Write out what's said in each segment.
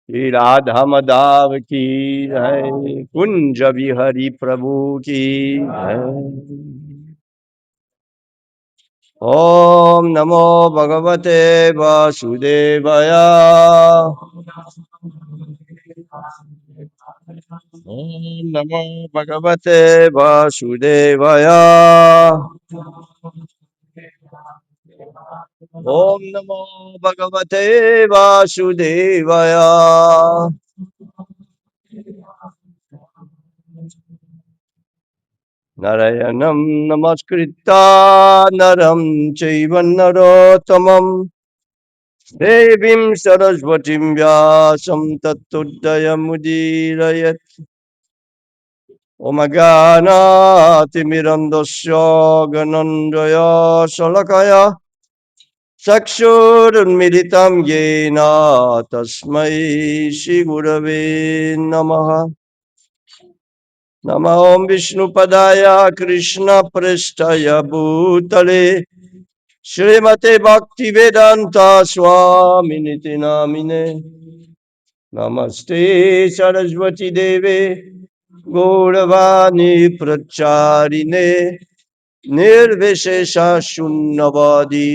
श्री राधा माधव की जय, कुंज बिहारी प्रभु की जय। ओम नमो भगवते वासुदेवाय। ओम नमो भगवते वासुदेवाय। ओम नमो भगवते वासुदेवाय। नारायणं नमस्कृत्य नरं चैव नरोत्तमं देवीं सरस्वतीं व्यासं तत्तुदयमुदीरयेत्। ओमज्ञानातिमिरन्दस्य ज्ञानञ्जय शलाकया चक्षुरुन्मिलितं येन तस्मै श्रीगुरवे नमः। नमो विष्णुपदाय कृष्णप्रेष्ठाय भूतले श्रीमते भक्तिवेदान्ता स्वामिनिति नामिने। नमस्ते सरस्वती देवे गौरवाणी प्रचारिणे निर्विशेष शून्यवादी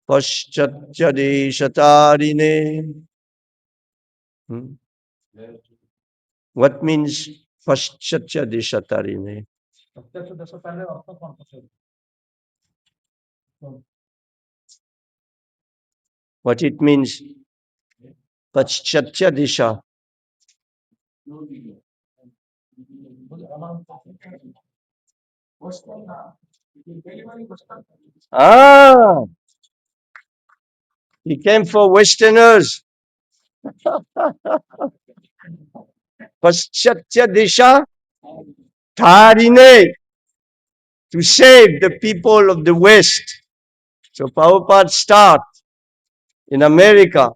पाश्चात्य देशतारिणे. What means paschatya deshatarine? What it means? Paschatya desha. Ah, he came for Westerners. Paschatya desha tarine, to save the people of the West. So Prabhupada start in America,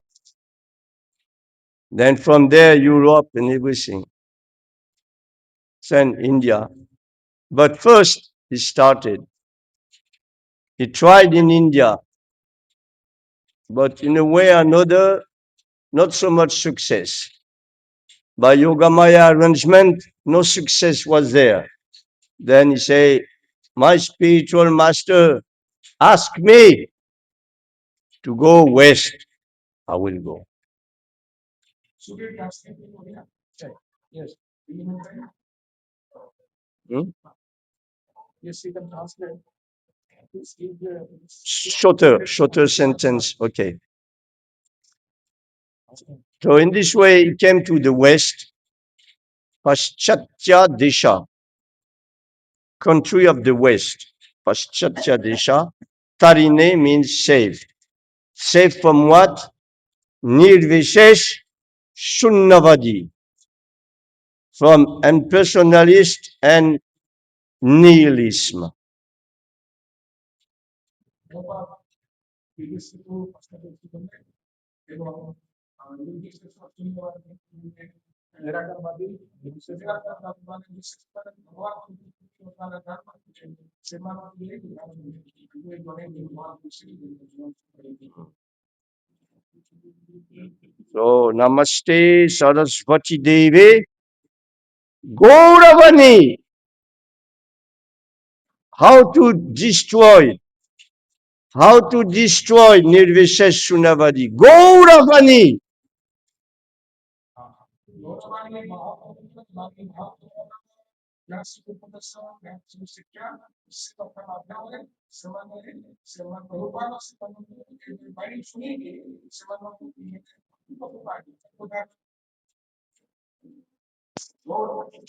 then from there Europe and everything, then India. But first he started. He tried in India, but in a way or another, not so much success. By Yogamaya arrangement, no success was there. Then he say, my spiritual master asked me to go west. I will go. Hmm? Yes, you can translate. Shorter sentence. Okay. So in this way, he came to the west, Paschatya Desha, country of the west. Paschatya Desha. Tarine means saved. Saved from what? Nirvishesh Shunnavadi. From impersonalist and nihilism. So, Namaste Saraswati Devi Gauravani. How to destroy Nirvishesh Shunnavadi? Gauravani.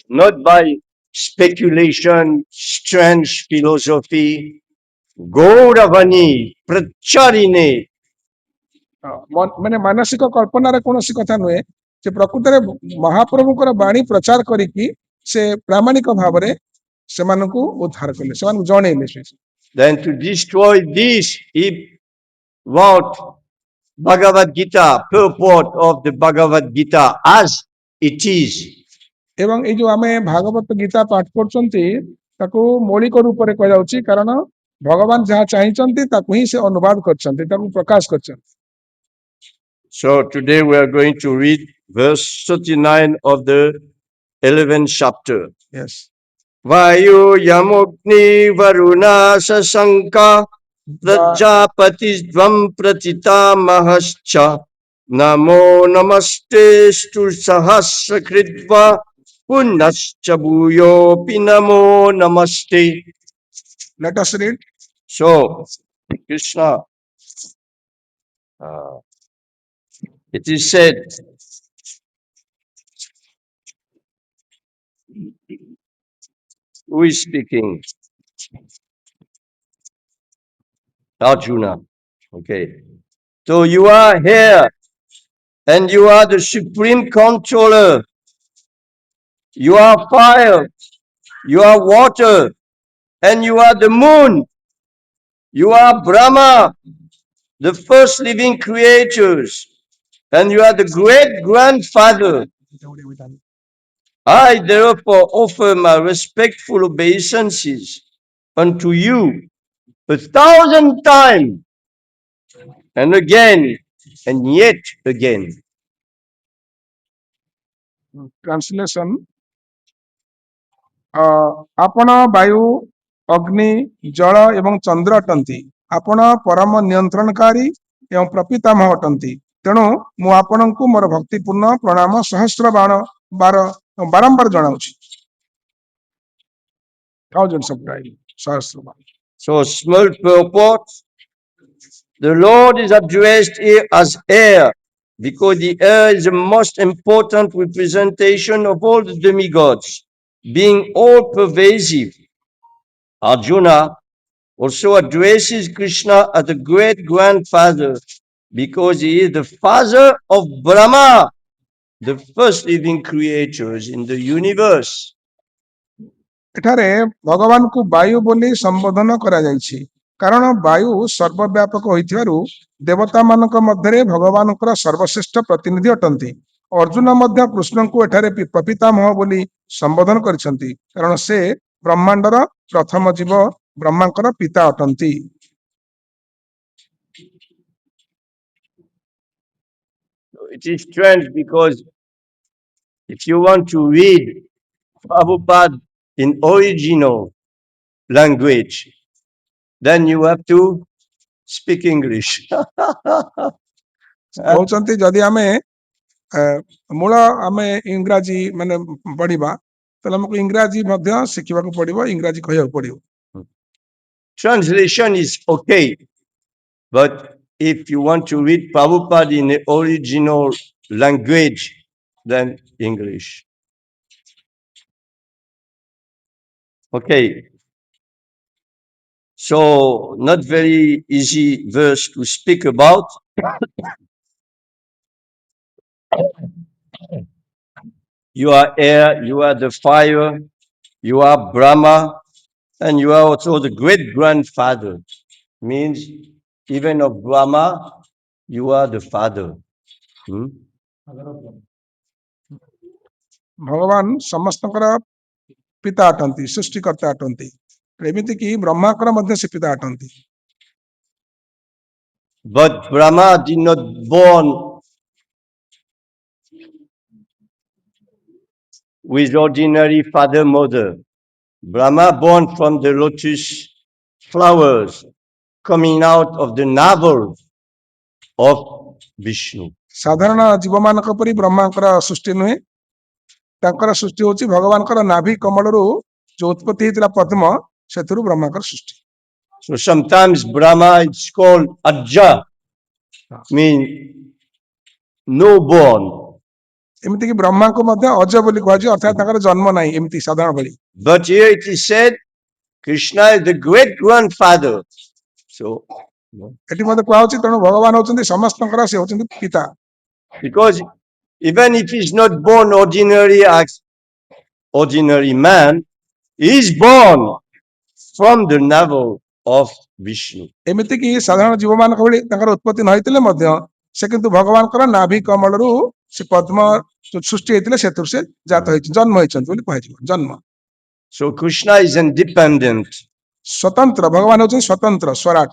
Not by speculation, strange philosophy. Gauravani, Pracharine. ମାନେ ମାନସିକ କଳ୍ପନାର କୌଣସି କଥା ନୁହେଁ ସେ ପ୍ରକୃତରେ ମହାପ୍ରଭୁଙ୍କର ବାଣୀ ପ୍ରଚାର କରିକି ସେ ପ୍ରାମାଣିକ ଭାବରେ ସେମାନଙ୍କୁ ଉଦ୍ଧାର କଲେ ସେମାନଙ୍କୁ ଜଣେଇଲେ ସେ Then to destroy this, he wrote Bhagavad Gita, purport of the Bhagavad Gita as it is. ଏବଂ ଏଇ ଯୋଉ ଆମେ ଭାଗବତ ଗୀତା ପାଠ କରୁଛନ୍ତି ତାକୁ ମୌଳିକ ରୂପରେ କୁହାଯାଉଛି କାରଣ ଭଗବାନ ଯାହା ଚାହିଁଛନ୍ତି ତାକୁ ହିଁ ସେ ଅନୁବାଦ କରିଛନ୍ତି ତାକୁ ପ୍ରକାଶ କରିଛନ୍ତି So today we are going to read verse 39 of the 11th chapter. Yes. Vayu Yamugni Varuna Sasanka Prajapatidvam Pratita Mahascha Namo Namaste Stu Sahasra Kritva Punascha Bhuyo Pinamo Namaste. Let us read. So, Krishna, uh, it is said, who is speaking? Arjuna. Okay. So you are here and you are the supreme controller. You are fire. You are water. And you are the moon. You are Brahma, the first living creatures. And you are the great grandfather. I therefore offer my respectful obeisances unto you 1,000 times and again and yet again. Translation. ଆପଣ ବାୟୁ ଅଗ୍ନି ଜଳ ଏବଂ ଚନ୍ଦ୍ର ଅଟନ୍ତି। ଆପଣ ପରମ ନିୟନ୍ତ୍ରଣକାରୀ ଏବଂ ପ୍ରପିତାମହ ଅଟନ୍ତି। ତେଣୁ ମୁଁ ଆପଣଙ୍କୁ ମୋର ଭକ୍ତିପୂର୍ଣ୍ଣ ପ୍ରଣାମ ବାରମ୍ବାର ଜଣାଉଛି। Thousands of times, ସହସ୍ର। So small purport, the Lord is addressed here as air, because the air is the most important representation of all the demigods, being all pervasive. Arjuna also addresses Krishna as the great grandfather, because he is the father of Brahma, the first living creatures in the universe. ଏଠାରେ ଭଗବାନଙ୍କୁ ବାୟୁ ବୋଲି ସମ୍ବୋଧନ କରାଯାଇଛି, କାରଣ ବାୟୁ ସର୍ବବ୍ୟାପକ ହୋଇଥିବାରୁ ଦେବତା ମାନଙ୍କ ମଧ୍ୟରେ ଭଗବାନଙ୍କର ସର୍ବଶ୍ରେଷ୍ଠ ପ୍ରତିନିଧି ଅଟନ୍ତି। ଅର୍ଜୁନ ମଧ୍ୟ କୃଷ୍ଣଙ୍କୁ ଏଠାରେ ପ୍ରପିତାମହ ବୋଲି ସମ୍ବୋଧନ କରିଛନ୍ତି, କାରଣ ସେ ବ୍ରହ୍ମାଣ୍ଡର ପ୍ରଥମ ଜୀବ ବ୍ରହ୍ମାଙ୍କର ପିତା ଅଟନ୍ତି। It is strange because if you want to read Prabhupada in original language, then you have to speak English. କହୁଛନ୍ତି ଯଦି ଆମେ ମୂଳ ଆମେ ଇଂରାଜୀ ମାନେ ପଢିବା ତାହେଲେ ଆମକୁ ଇଂରାଜୀ ମଧ୍ୟ ଶିଖିବାକୁ ପଡିବ, ଇଂରାଜୀ କହିବାକୁ ପଡିବ। Translation is okay, but if you want to read Prabhupada in the original language, then English. Okay. So, not very easy verse to speak about. You are air, you are the fire, you are Brahma, and you are also the great grandfather. Means even of Brahma, you are the father. ଭଗବାନ ସମସ୍ତଙ୍କର ପିତା ଅଟନ୍ତି, ସୃଷ୍ଟିକର୍ତ୍ତା ଅଟନ୍ତି, ଏମିତିକି ବ୍ରହ୍ମାଙ୍କର ମଧ୍ୟ ସେ ପିତା ଅଟନ୍ତି। But Brahma did not born with ordinary father mother. Brahma born from the lotus flowers coming out of the navel of Vishnu. ସାଧାରଣ ଜୀବମାନଙ୍କ ପରି ବ୍ରହ୍ମାଙ୍କର ସୃଷ୍ଟି ନୁହେଁ, ତାଙ୍କର ସୃଷ୍ଟି ହେଉଛି ଭଗବାନଙ୍କର ନାଭି କମଳରୁ ଯୋଉ ଉତ୍ପତ୍ତି ହେଇଥିଲା ପଦ୍ମ, ସେଥିରୁ ବ୍ରହ୍ମାଙ୍କର ସୃଷ୍ଟି। So sometimes Brahma is called Ajja, means no born. ଏମିତିକି ବ୍ରହ୍ମାଙ୍କୁ ମଧ୍ୟ ଅଜ ବୋଲି କୁହାଯାଏ, ଅର୍ଥାତ୍ ତାଙ୍କର ଜନ୍ମ ନାହିଁ, ଏମିତି ସାଧାରଣ ଭଳି। But here it is said Krishna is the great grandfather. So ଏଠି ମଧ୍ୟ କୁହାଯାଉଛି, ତେଣୁ ଭଗବାନ ହଉଛନ୍ତି ସମସ୍ତଙ୍କର, ସେ ହଉଛନ୍ତି ପିତା। Because even if he's not born ordinary as ordinary man, he is born from the navel of Vishnu. ଏମିତିକି ସାଧାରଣ ଜୀବମାନଙ୍କ ଭଳି ତାଙ୍କର ଉତ୍ପତ୍ତି ନ ହେଇଥିଲେ ମଧ୍ୟ ସେ କିନ୍ତୁ ଭଗବାନଙ୍କର ନାଭି କମଳରୁ ସେ ପଦ୍ମ ସୃଷ୍ଟି ହେଇଥିଲେ, ସେଥିରୁ ସେ ଜାତ ହେଇଛି, ଜନ୍ମ ହେଇଛନ୍ତି ବୋଲି କୁହାଯିବ। ଜନ୍ମ। So Krishna is independent. ସ୍ୱତନ୍ତ୍ର, ଭଗବାନ ହଉଛନ୍ତି ସ୍ୱତନ୍ତ୍ର, ସ୍ୱରାଟ।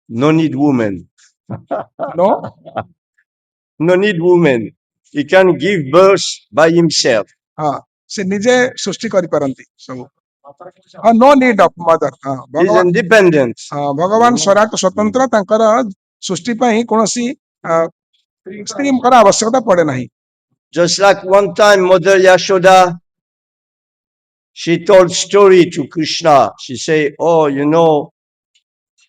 No need woman. No? no need woman. He can give birth by himself. हाँ से निजे सृष्टि करि पारंती सब नो नीड ऑफ मदर हाँ He's भगवान independent. हाँ भगवान स्वराट स्वतंत्र तांकर सृष्टि पई कोनोसी स्त्री कर आवश्यकता पड़े नहीं Just like one time Mother Yashoda, she told story to Krishna. She said, oh, you know,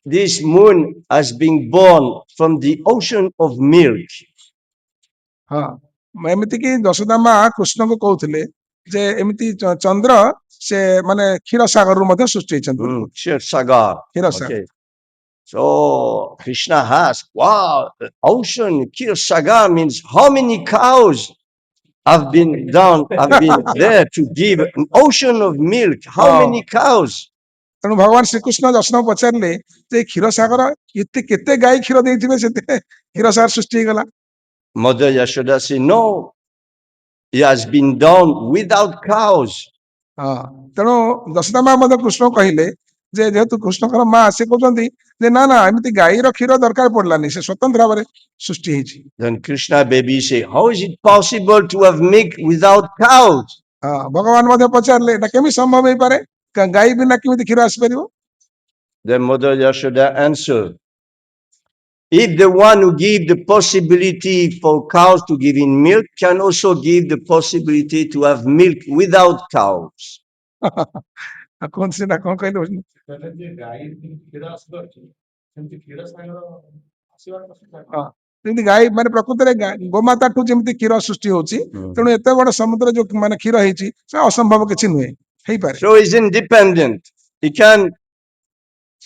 this moon has been born from the ocean of milk. हाँ एमती कि यशोदा माँ कृष्ण को कहते जे एमती चंद्र से माने क्षीर सागर रु मध्य सृष्टि Shir Sagar. Kshir Sagar Okay. So Krishna asked, wow, the ocean, Kir Sagar means how many cows have been there to give an ocean of milk? How many cows? तेणु भगवान श्रीकृष्ण दर्शन पचारे जे क्षीर सागर एते केते गाय क्षीर देथिबे सेते क्षीर सागर सृष्टि गला Mother Yashoda said, no, it has been done without cows. हाँ तेणु दशदा माँ मध्य कृष्ण कहले जे जेहेतु कृष्णकर माँ से कहते जे ना ना एमती गाईर क्षीर दरकार पड़लानी से स्वतंत्र भाव सृष्टि होती Then Krishna baby say, how is it possible to have milk without cows? हाँ भगवान मध्य पचारे एटा केमी संभव हो पारे गाई बिना केमी क्षीर आसी पार Then Mother Yashoda answered, if the one who give the possibility for cows to give in milk can also give the possibility to have milk without cows. कौन से ना कौन कहले हाँ ଯେମିତି ଗାଈ ମାନେ ପ୍ରକୃତରେ ଗୋମାତା ଠୁ ଯେମିତି କ୍ଷୀର ସୃଷ୍ଟି ହଉଛି ତେଣୁ ଏତେ ବଡ ସମୁଦ୍ର ଯୋଉ ମାନେ କ୍ଷୀର ହେଇଛି ସେ ଅସମ୍ଭବ କିଛି ନୁହେଁ ହେଇପାରେ So he's independent. He can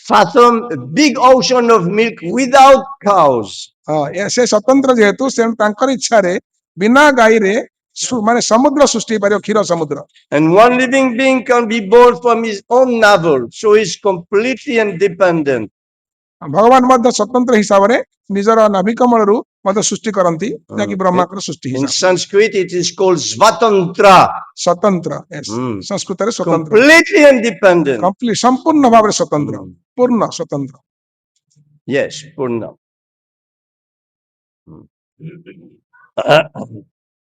fathom a big ocean of milk without cows. ହଁ ସେ ସ୍ୱତନ୍ତ୍ର ଯେହେତୁ ସେ ତାଙ୍କର ଇଚ୍ଛାରେ ବିନା ଗାଈରେ ମାନେ ସମୁଦ୍ର ସୃଷ୍ଟି ହେଇପାରିବ କ୍ଷୀର ସମୁଦ୍ର And one living being can be born from his own navel. So he's completely independent. ଭଗବାନ ମଧ୍ୟ ସ୍ୱତନ୍ତ୍ର ହିସାବରେ ନିଜର ନାଭିକମଳରୁ ମଧ୍ୟ ସୃଷ୍ଟି କରନ୍ତି ଯାହାକି ବ୍ରହ୍ମାଙ୍କର ସୃଷ୍ଟି In ହିସାବ Sanskrit, it is called Svatantra. ସ୍ୱତନ୍ତ୍ର ସଂସ୍କୃତରେ ସ୍ୱତନ୍ତ୍ର Completely independent. ସମ୍ପୂର୍ଣ୍ଣ ଭାବରେ ସ୍ୱତନ୍ତ୍ର ପୂର୍ଣ୍ଣ ସ୍ୱତନ୍ତ୍ର Yes, Purna.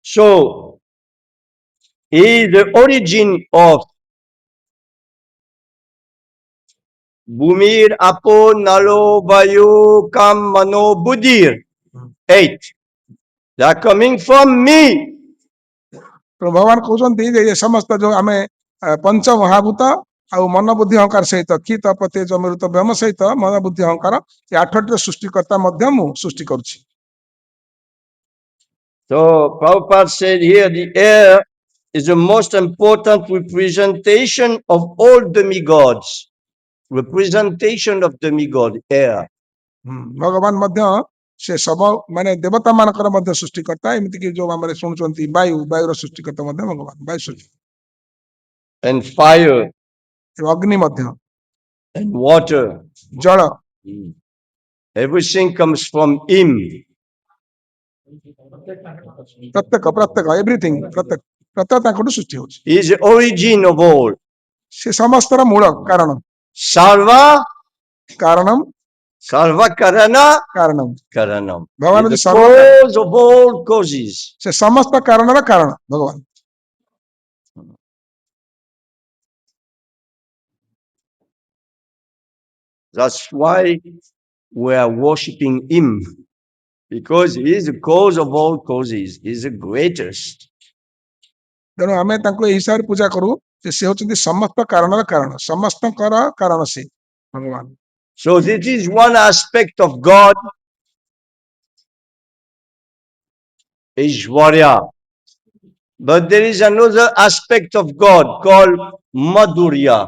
So, is the origin of Bhumir, Apo, Nalo, Vayu, Kam, Mano, Buddhir. 8. They are coming from me. ଭଗବାନ କହୁଛନ୍ତି ଯେ ସମସ୍ତ ଯୋଉ ଆମେ ପଞ୍ଚ ମହାଭୂତ ଆଉ ମନ ବୁଦ୍ଧି ଅହଙ୍କାର ସହିତ କି ତପତେ ଜମୃତ ବ୍ରହ୍ମ ସହିତ ମନ ବୁଦ୍ଧି ଅହଙ୍କାର ଏ 8ଟି ସୃଷ୍ଟିକର୍ତ୍ତା ମଧ୍ୟ ମୁଁ ସୃଷ୍ଟି କରୁଛି So Prabhupada said here the air is the most important representation of all demigods. Representation of demigod, air. ଭଗବାନ ମଧ୍ୟ ସେ ସବୁ ମାନେ ଦେବତା ମାନଙ୍କର ମଧ୍ୟ ସୃଷ୍ଟିକର୍ତ୍ତା ଏମିତି କି ଯୋଉ ଆମର ଶୁଣୁଛନ୍ତି ବାୟୁର ସୃଷ୍ଟିକର୍ତ୍ତା ମଧ୍ୟ ଭଗବାନ ବାୟୁ ସୃଷ୍ଟି And fire. ଅଗ୍ନି ମଧ୍ୟ And water. ଜଳ Everything comes from him. ପ୍ରତ୍ୟେକ ଏଭ୍ରିଥିଙ୍ଗ ପ୍ରତ୍ୟେକ ତାଙ୍କଠୁ ସୃଷ୍ଟି ହଉଛି He is the origin of all. ସେ ସମସ୍ତର ମୂଳ କାରଣ Sarva କାରଣମ୍ Sarva Karana କାରଣମ୍ Karanam. ଭଗବାନ He is ହଉଛି the cause of all causes. ସେ ସମସ୍ତ କାରଣର କାରଣ ଭଗବାନ That's why we are worshiping him. Because he is the cause of all causes. He is the greatest. ତେଣୁ ଆମେ ତାଙ୍କୁ ଏହି ହିସାବରେ ପୂଜା କରୁ ଯେ ସେ ହଉଛନ୍ତି ସମସ୍ତ କାରଣର କାରଣ ସମସ୍ତଙ୍କର କାରଣ ସେ ଭଗବାନ So this is one aspect of God, Ishwarya. But there is another aspect of God called Madhurya.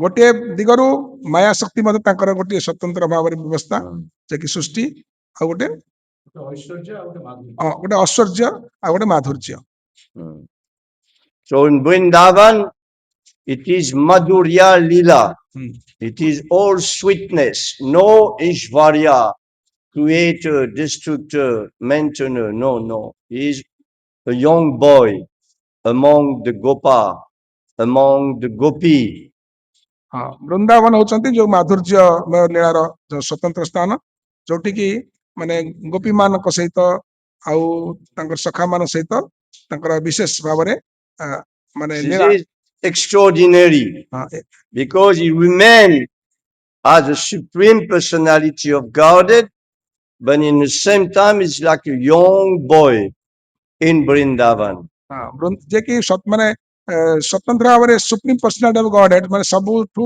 ଗୋଟିଏ ଦିଗରୁ ମାୟା ଶକ୍ତି ମଧ୍ୟ ତାଙ୍କର ଗୋଟିଏ ସ୍ୱତନ୍ତ୍ର ଭାବରେ ବ୍ୟବସ୍ଥା ଯେ କି ସୃଷ୍ଟି ଆଉ ଗୋଟେ ଐଶ୍ୱର୍ଯ୍ୟ ଆଉ ଗୋଟେ ମାଧୁର୍ଯ୍ୟ So in Vrindavan, it is Madhurya Lila. It is all sweetness, no Ishvarya, creator, destructor, maintainer. No, no. He is a young boy among the Gopa, among the Gopi. Vrindavan ହଉଛନ୍ତି ଯୋଉ ମାଧୁର୍ଯ୍ୟ ଲୀଳାର ଯୋଉ ସ୍ୱତନ୍ତ୍ର ସ୍ଥାନ ଯୋଉଠି କି ମାନେ ଗୋପୀ ମାନଙ୍କ ସହିତ ଆଉ ତାଙ୍କର ସଖା ମାନ ସହିତ ତାଙ୍କର ବିଶେଷ ଭାବରେ ମାନେ This Leela is extraordinary because he remained as the supreme personality of Godhead, but in the same time, it's like a young boy in Vrindavan. ଯେ କି ମାନେ ସ୍ୱତନ୍ତ୍ର ଭାବରେ supreme personality of god head ମାନେ ସବୁଠୁ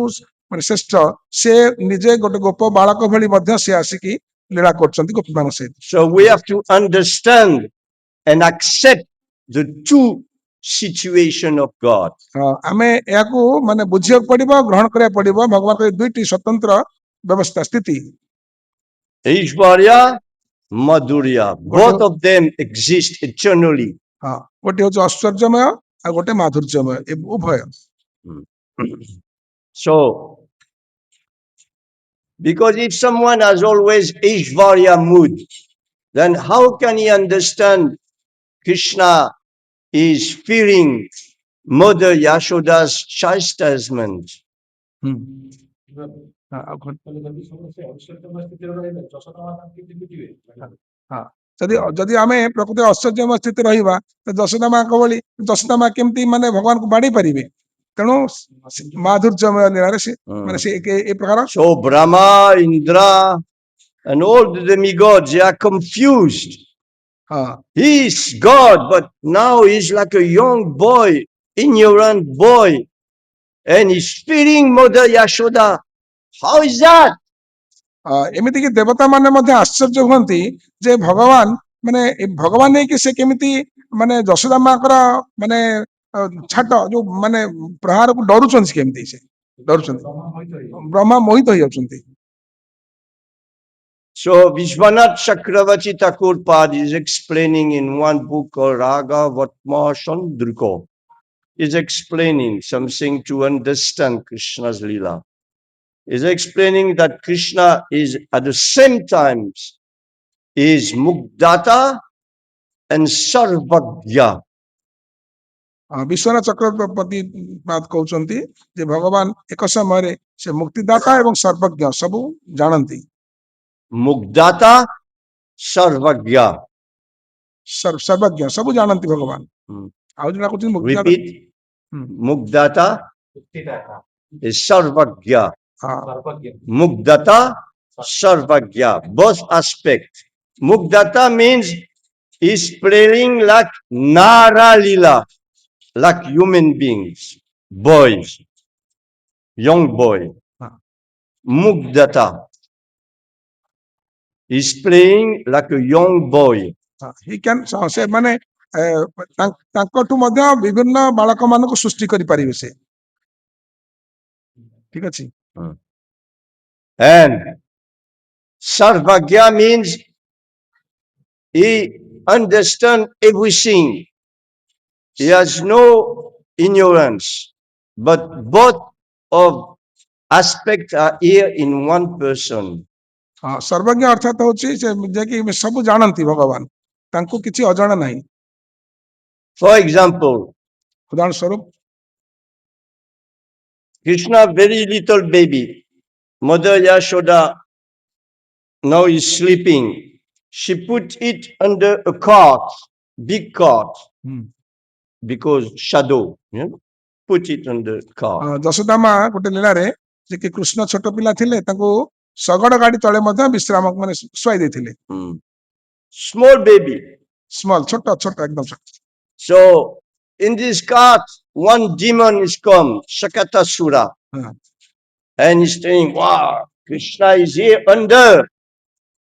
ମାନେ ଶ୍ରେଷ୍ଠ ସେ ନିଜେ ଗୋଟେ ଗୋପ ବାଳକ ଭଳି ମଧ୍ୟ ସେ ଆସିକି ଲୀଳା କରୁଛନ୍ତି ଗୋପୀ ମାନଙ୍କ ସହିତ। So we have to understand and accept the two situation of God. ଆମେ ଏହାକୁ ମାନେ ବୁଝିବାକୁ ପଡିବ ଗ୍ରହଣ କରିବାକୁ ପଡିବ ଭଗବାନଙ୍କ ଦୁଇଟି ସ୍ୱତନ୍ତ୍ର ବ୍ୟବସ୍ଥା ସ୍ଥିତି Ishvarya, Madhurya, both of them exist eternally. ଗୋଟେ ହଉଛି ଐଶ୍ୱର୍ଯ୍ୟମୟ ଆଉ ଗୋଟେ ମାଧୁର୍ଯ୍ୟମୟ ଏ ଉଭୟ। So, because if someone has always Ishvarya mood, then how can he understand Krishna is fearing Mother Yashoda's chastisement? ଯଦି ଯଦି ଆମେ ପ୍ରକୃତି ଐଶ୍ୱର୍ଯ୍ୟମୟ ସ୍ଥିତି ରହିବା ତ ଯଶୋଦା ମାଙ୍କ ଭଳି ଯଶୋଦା ମା କେମିତି ମାନେ ଭଗବାନଙ୍କୁ ବାଡି ପାରିବେ ତେଣୁ ମାଧୁର୍ଯ୍ୟମୟ ଲୀଳାରେ ସେ ମାନେ ସେ ଏ ପ୍ରକାର So Brahma, Indra, and all the demigods, they are confused. He's God, but now he's like a young boy, ignorant boy, and he's feeding Mother Yashoda. How is that? ଏମିତିକି ଦେବତା ମାନେ ମଧ୍ୟ ଆଶ୍ଚର୍ଯ୍ୟ ହୁଅନ୍ତି ଯେ ଭଗବାନ ମାନେ ଭଗବାନ ନେଇକି ସେ କେମିତି ମାନେ ଯଶୋଦା ମାଙ୍କର ମାନେ ଛାଟ ଯୋଉ ମାନେ ପ୍ରହାରକୁ ଡରୁଛନ୍ତି କେମିତି ସେ ଡରୁଛନ୍ତି ବ୍ରହ୍ମା ମୋହିତ ହେଇଯାଉଛନ୍ତି। So Vishwanath Chakravarti Thakur Pad is explaining in one book called Raga Vatma Chandriko. Is explaining something to understand Krishna's Leela. Is explaining that Krishna is at the same time is Mukdata and Sarvagya. Vishwanath Chakraborty କହୁଛନ୍ତି ଯେ ଭଗବାନ ଏକ ସମୟରେ ସେ ମୁକ୍ତିଦାତା ଏବଂ ସର୍ବଜ୍ଞ ସବୁ ଜାଣନ୍ତି। Mukdata, Sarvagya. ସର୍ବଜ୍ଞ ସବୁ ଜାଣନ୍ତି ଭଗବାନ। ଆଉ ଜଣେ କହୁଛନ୍ତି ମୁକ୍ତିଦାତା। Repeat. Mukdata is Sarvagya. Mukdata, Sarvagya. Both aspects. Mukdata means he's praying like Nara Lila, like human beings, boys, young boy. Mukdata is playing like a young boy. He can ସେ ମାନେ ତାଙ୍କଠୁ ମଧ୍ୟ ବିଭିନ୍ନ ବାଳକ ମାନଙ୍କୁ ସୃଷ୍ଟି କରିପାରିବେ ସେ ଠିକ ଅଛି। And Sarvagya means he understands everything. He has no ignorance, but both of aspects are here in one person. ସର୍ବଜ୍ଞ ଅର୍ଥାତ ହଉଛି ଯେ କି ସବୁ ଜାଣନ୍ତି ଭଗବାନ ତାଙ୍କୁ କିଛି ଅଜଣା ନାହିଁ। For example, ଉଦାହରଣ ସ୍ୱରୂପ Krishna, very little baby, Mother Yashoda now is sleeping. She put it under a cart, big cart, because shadow, you know, put it under cart. Yashoda ମା ଗୋଟେ ଲୀଳାରେ ଯେ କି କୃଷ୍ଣ ଛୋଟ ପିଲା ଥିଲେ ତାଙ୍କୁ ଶଗଡ଼ ଗାଡି ତଳେ ମଧ୍ୟ ବିଶ୍ରାମ ମାନେ ଶୁଆଇ ଦେଇଥିଲେ। Small baby. ସ୍ମଲ ଛୋଟ ଛୋଟ ଏକଦମ ଛୋଟ। So in this cart, one demon is come, Shakatasura, and he's saying, "Wow, Krishna is here under.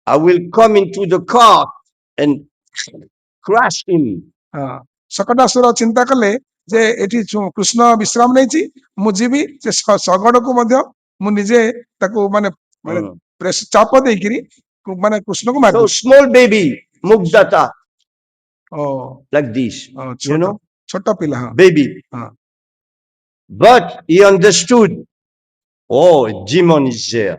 I will come into the cart and crush him." Shakatasur ଚିନ୍ତା କଲେ ଯେ ଏଠି କୃଷ୍ଣ ବିଶ୍ରାମ ନେଇଛି ମୁଁ ଯିବି ସେ ଶଗଡ଼କୁ ମଧ୍ୟ ମୁଁ ନିଜେ ତାକୁ ମାନେ ମାନେ ଚାପ ଦେଇକିରି ମାନେ କୃଷ୍ଣକୁ ମାରି। So small baby, Mugdata, like this, you know, ଛୋଟ ପିଲା baby. But he understood, oh, a demon is there.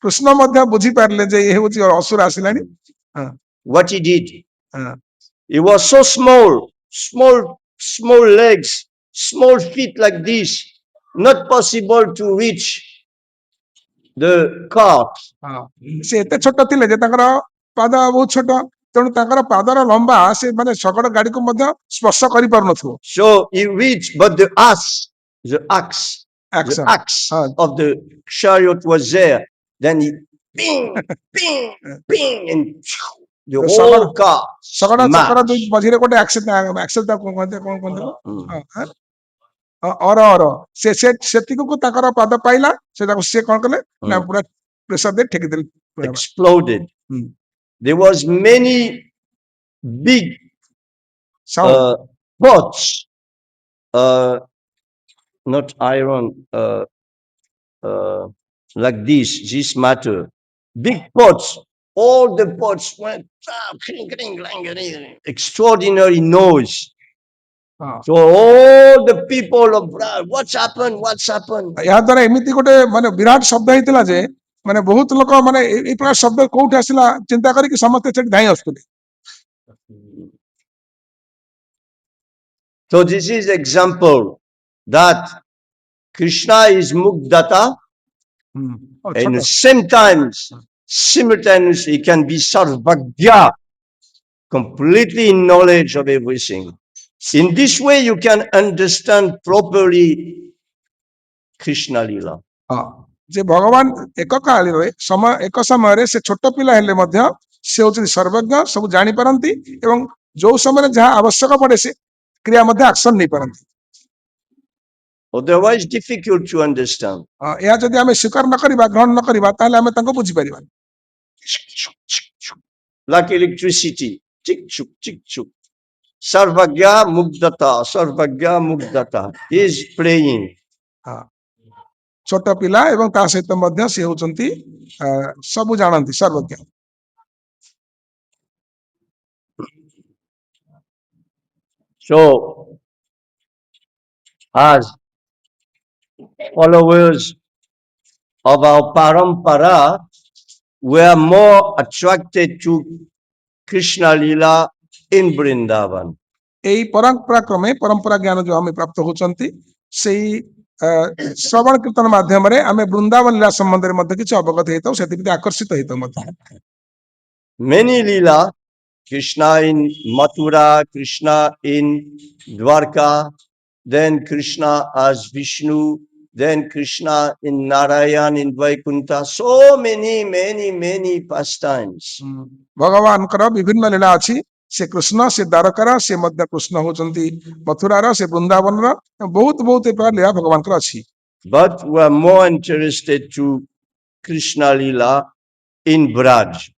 Krishna ମଧ୍ୟ ବୁଝିପାରିଲେ ଯେ ଏ ହେଉଛି ଅସୁର ଆସିଲାଣି। What he did, he was so small legs, small feet like this, not possible to reach the cart. ସେ ଏତେ ଛୋଟ ଥିଲେ ଯେ ତାଙ୍କର ପାଦ ବହୁତ ଛୋଟ, ତେଣୁ ତାଙ୍କର ପାଦର ଲମ୍ବା ସେ ମାନେ ଶଗଡ଼ ଗାଡିକୁ ମଧ୍ୟ ସ୍ପର୍ଶ କରିପାରୁନଥିବ। So he reached, but the Action. axe of the chariot was there. Then he ping, ping, ping, and the whole car ଶଗଡ଼ ଚକର ଦୁଇ smashed. ମଝିରେ ଗୋଟେ ଆକ୍ସେଲ ତାକୁ କଣ କୁହନ୍ତି ସେତିକକୁ ତାଙ୍କର ପାଦ ପାଇଲା, ସେ ତାକୁ ସିଏ କଣ କଲେ ନା ପୁରା ପ୍ରେସର ଦେଇ ଠେକି ଦେଲେ, Exploded. There was many big pots, not iron, like this matter. Big pots. All the pots went cling, cling, cling, cling, extraordinary noise. So all the people of what's happened? What's happened? ଏହା ଦ୍ୱାରା ଏମିତି ଗୋଟେ ମାନେ ବିରାଟ ଶବ୍ଦ ହେଇଥିଲା ଯେ ମାନେ ବହୁତ ଲୋକ ମାନେ ଏଇ ପ୍ରକାର ଶବ୍ଦ କୋଉଠି ଆସିଲା ଚିନ୍ତା କରିକି ସମସ୍ତେ ସେଠି ଧାଇଁ ଆସୁଥିଲେ। So this is example that Krishna is Mukdata, and at the same time, simultaneously, he can be Sarvagya, completely in knowledge of everything. In this way, you can understand properly Krishna Lila. ଯେ ଭଗବାନ ଏକ କାଳରେ ଏକ ସମୟରେ ସେ ଛୋଟ ପିଲା ହେଲେ ମଧ୍ୟ ସେ ହଉଛନ୍ତି ସର୍ବଜ୍ଞ, ସବୁ ଜାଣିପାରନ୍ତି ଏବଂ ଯୋଉ ସମୟରେ ଯାହା ଆବଶ୍ୟକ ପଡେ ସେ କ୍ରିୟା ମଧ୍ୟ ଆକ୍ସନ ନେଇପାରନ୍ତି। Otherwise, difficult to understand. ଏହା ଯଦି ଆମେ ସ୍ୱୀକାର ନ କରିବା, ଗ୍ରହଣ ନ କରିବା, ତାହେଲେ ଆମେ ତାଙ୍କୁ ବୁଝିପାରିବାନି। Like electricity, chik chuk, chik chuk. Sarvagya Mugdata, Sarvagya Mugdata is playing. ଛୋଟ ପିଲା ଏବଂ ତା ସହିତ ମଧ୍ୟ ସେ ହଉଛନ୍ତି ସବୁ ଜାଣନ୍ତି, ସର୍ବଜ୍ଞ। So, as followers of our parampara, we are more attracted to Krishna Lila in Vrindavan. এই ପରମ୍ପରା କ୍ରମେ ପରମ୍ପରା ଜ୍ଞାନ ଯୋଉ ଆମେ ପ୍ରାପ୍ତ ହଉଛନ୍ତି ସେଇ ଶ୍ରବଣ କୀର୍ତ୍ତନ ମାଧ୍ୟମରେ ଆମେ ବୃନ୍ଦାବନ ଲୀଳା ସମ୍ବନ୍ଧରେ ମଧ୍ୟ କିଛି ଅବଗତ ହେଇଥାଉ, ସେଥିପ୍ରତି ଆକର୍ଷିତ ହେଇଥାଉ ମଧ୍ୟ। Many Lila, Krishna in Mathura, Krishna in Dwarka, then Krishna as Vishnu, then Krishna in Narayan, in Vaikuntha, so many pastimes. ଭଗବାନଙ୍କର ବିଭିନ୍ନ ଲୀଳା ଅଛି, ସେ କୃଷ୍ଣ, ସେ ଦ୍ୱାରକାର, ସେ ମଧ୍ୟ କୃଷ୍ଣ ହଉଛନ୍ତି ମଥୁରାର, ସେ ବୃନ୍ଦାବନର, ବହୁତ ବହୁତ ଏ ପ୍ରକାର ଲୀଳା ଭଗବାନଙ୍କର ଅଛି। But we are more interested to Krishna Lila in Vraj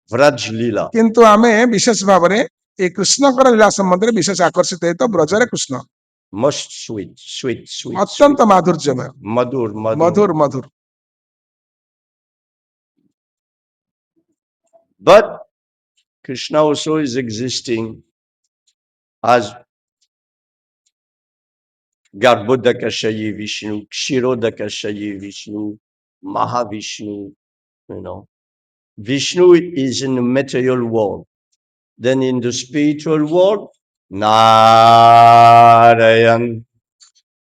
Lila. କିନ୍ତୁ ଆମେ ବିଶେଷ ଭାବରେ এই କୃଷ୍ଣଙ୍କର ଲୀଳା ସମ୍ବନ୍ଧରେ ବିଶେଷ ଆକର୍ଷିତ ହେଇଥାଉ, ବ୍ରଜରେ କୃଷ୍ଣ Most sweet. ଅତ୍ୟନ୍ତ ମାଧୁର୍ଯ୍ୟମୟ, ମଧୁର ମଧୁର। But Krishna also is existing as Garbhodakashayi Vishnu, Kshirodakashayi Vishnu, Mahavishnu, Vishnu is in the material world. Then in the spiritual world, Narayan.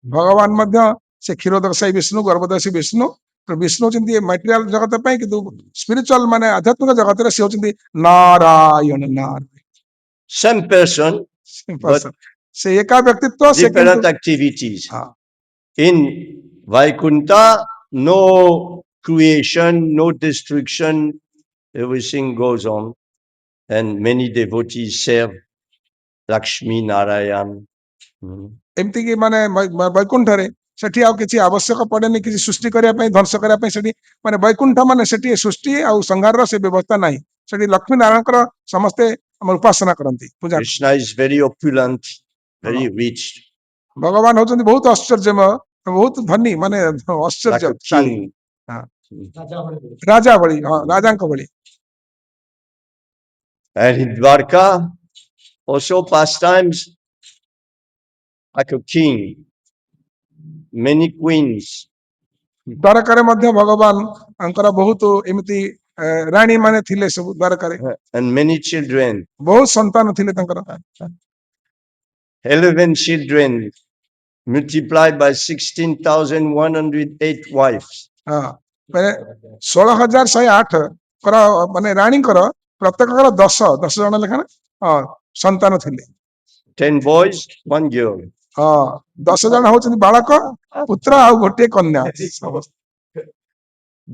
ଭଗବାନ ମଧ୍ୟ ସେ କ୍ଷୀରୋଦକଶାୟୀ ବିଷ୍ଣୁ, ଗର୍ଭୋଦକଶାୟୀ ବିଷ୍ଣୁ, ବିଷ୍ଣୁ ହଉଛନ୍ତି ମ୍ୟାଟେରିଆଲ ଜଗତ ପାଇଁ, କିନ୍ତୁ ସ୍ପିରିଚୁଆଲ ମାନେ ଆଧ୍ୟାତ୍ମିକ ଜଗତରେ ସେ ହଉଛନ୍ତି ନାରାୟଣ। Same person, but ସେ ଏକା ବ୍ୟକ୍ତିତ୍ୱ, ସେ different activities. In Vaikuntha, no creation, no destruction, everything goes on, and many devotees serve Lakshmi Narayan. ଏମିତି କି ମାନେ ବୈକୁଣ୍ଠରେ ସେଠି ଆଉ କିଛି ଆବଶ୍ୟକ ପଡେନି, କିଛି ସୃଷ୍ଟି କରିବା ପାଇଁ, ଧ୍ୱଂସ କରିବା ପାଇଁ। ସେଠି ମାନେ ବୈକୁଣ୍ଠ ମାନେ ସେଠି ସୃଷ୍ଟି ଆଉ ସଂହାରର ସେ ବ୍ୟବସ୍ଥା ନାହିଁ, ସେଠି ଲକ୍ଷ୍ମୀ ନାରାୟଣଙ୍କର ସମସ୍ତେ ଆମର ଉପାସନା କରନ୍ତି, ପୂଜା। Krishna is very opulent, very rich. ଭଗବାନ ହଉଛନ୍ତି ବହୁତ ଐଶ୍ୱର୍ଯ୍ୟମୟ, ବହୁତ ଧନୀ, ମାନେ ଐଶ୍ୱର୍ଯ୍ୟଶାଳୀ, ରାଜା ଭଳି, ରାଜାଙ୍କ ଭଳି। And in Dwarka, also pastimes like a king, many queens. ଦ୍ୱାରକାରେ ମଧ୍ୟ ଭଗବାନଙ୍କର ବହୁତ ଏମିତି ରାଣୀ ମାନେ ଥିଲେ ସବୁ ଦ୍ୱାରକାରେ, and many children. ବହୁତ ସନ୍ତାନ ଥିଲେ ତାଙ୍କର। 11 children multiplied by 16,108 wives. 16,108 ମାନେ ରାଣୀଙ୍କର ପ୍ରତ୍ୟେକଙ୍କର 10 ଜଣ ଲେଖାଏଁ ସନ୍ତାନ ଥିଲେ। 10 boys, 1 girl. 10 ଜଣ ହଉଛନ୍ତି ବାଳକ, ପୁତ୍ର ଆଉ ଗୋଟିଏ କନ୍ୟା।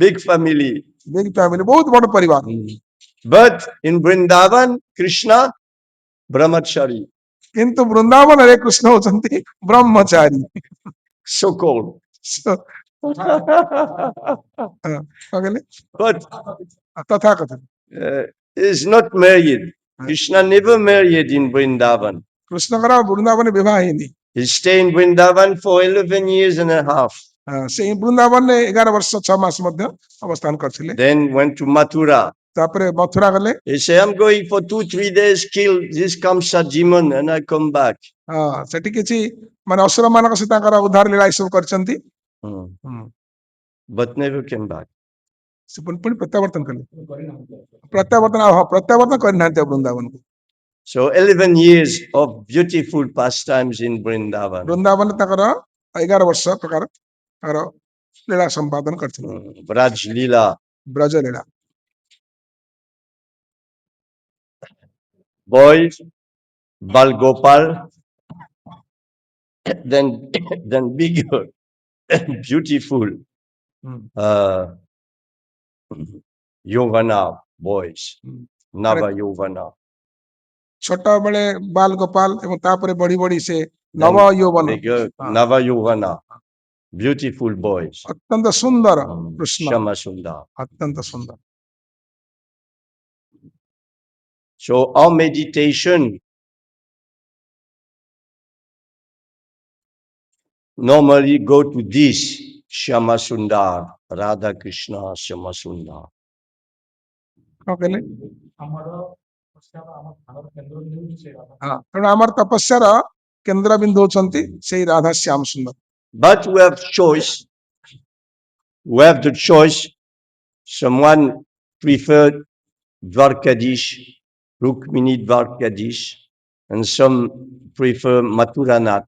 Big family. ବିଗ୍ ଫ୍ୟାମିଲି, ବହୁତ ବଡ ପରିବାର। But in Vrindavan, Krishna, brahmachari, କିନ୍ତୁ ବୃନ୍ଦାବନରେ କୃଷ୍ଣ ହଉଛନ୍ତି ବ୍ରହ୍ମଚାରୀ। so called. କହିଲେ But ତଥା କଥା is not married. Krishna never married in Vrindavan. କୃଷ୍ଣଙ୍କର ବୃନ୍ଦାବନ ବିବାହ ହେଇନି। He stayed in Vrindavan for 11 years and a half. ସେଇ ବୃନ୍ଦାବନରେ 11 ବର୍ଷ 6 ମାସ ମଧ୍ୟ ଅବସ୍ଥାନ କରିଥିଲେ। Then went to Mathura. ତାପରେ ମଥୁରା ଗଲେ। He said, I'm going for 2-3 days, kill this Kamsa demon, and I come back. ସେଠି କିଛି ମାନେ ଅସୁର ମାନଙ୍କ ସହିତ ତାଙ୍କର ଉଦ୍ଧାର ଲୀଳା ଏସବୁ କରିଛନ୍ତି। But never came back. ସେ ପୁଣି ପ୍ରତ୍ୟାବର୍ତ୍ତନ କଲେ। ପ୍ରତ୍ୟାବର୍ତ୍ତନ କରିନାହାନ୍ତି ବୃନ୍ଦାବନକୁ। So 11 years of beautiful pastimes in Vrindavan. Vrindavan ତାଙ୍କର 11 ବର୍ଷ ପ୍ରକାର ତାଙ୍କର ଲୀଳା ସମ୍ପାଦନ କରିଥିଲେ। Braj Leela. ବ୍ରଜ ଲୀଳା। Boys, Bal Gopal, then bigger, beautiful Yovana boys, Nava Yovana. ଛୋଟ ବେଳେ ବାଲ ଗୋପାଳ ଏବଂ ତାପରେ ବଢି ବଢି ସେ ନବ ଯୌବନ, Nava Yovana, beautiful boys. ଅତ୍ୟନ୍ତ ସୁନ୍ଦର କୃଷ୍ଣ, Shama Sundar. ଅତ୍ୟନ୍ତ ସୁନ୍ଦର। So our meditation normally go to this Shama Sundar, Radha Krishna Shama Sundar. କଣ କହିଲେ? ତେଣୁ ଆମର ତପସ୍ୟାର କେନ୍ଦ୍ର ବିନ୍ଦୁ ହଉଛନ୍ତି ସେଇ ରାଧା ଶ୍ୟାମ ସୁନ୍ଦର। But we have choice. We have the choice. Someone preferred Dwarkadish, Rukmini Dwarkadish, and some prefer Mathuranath,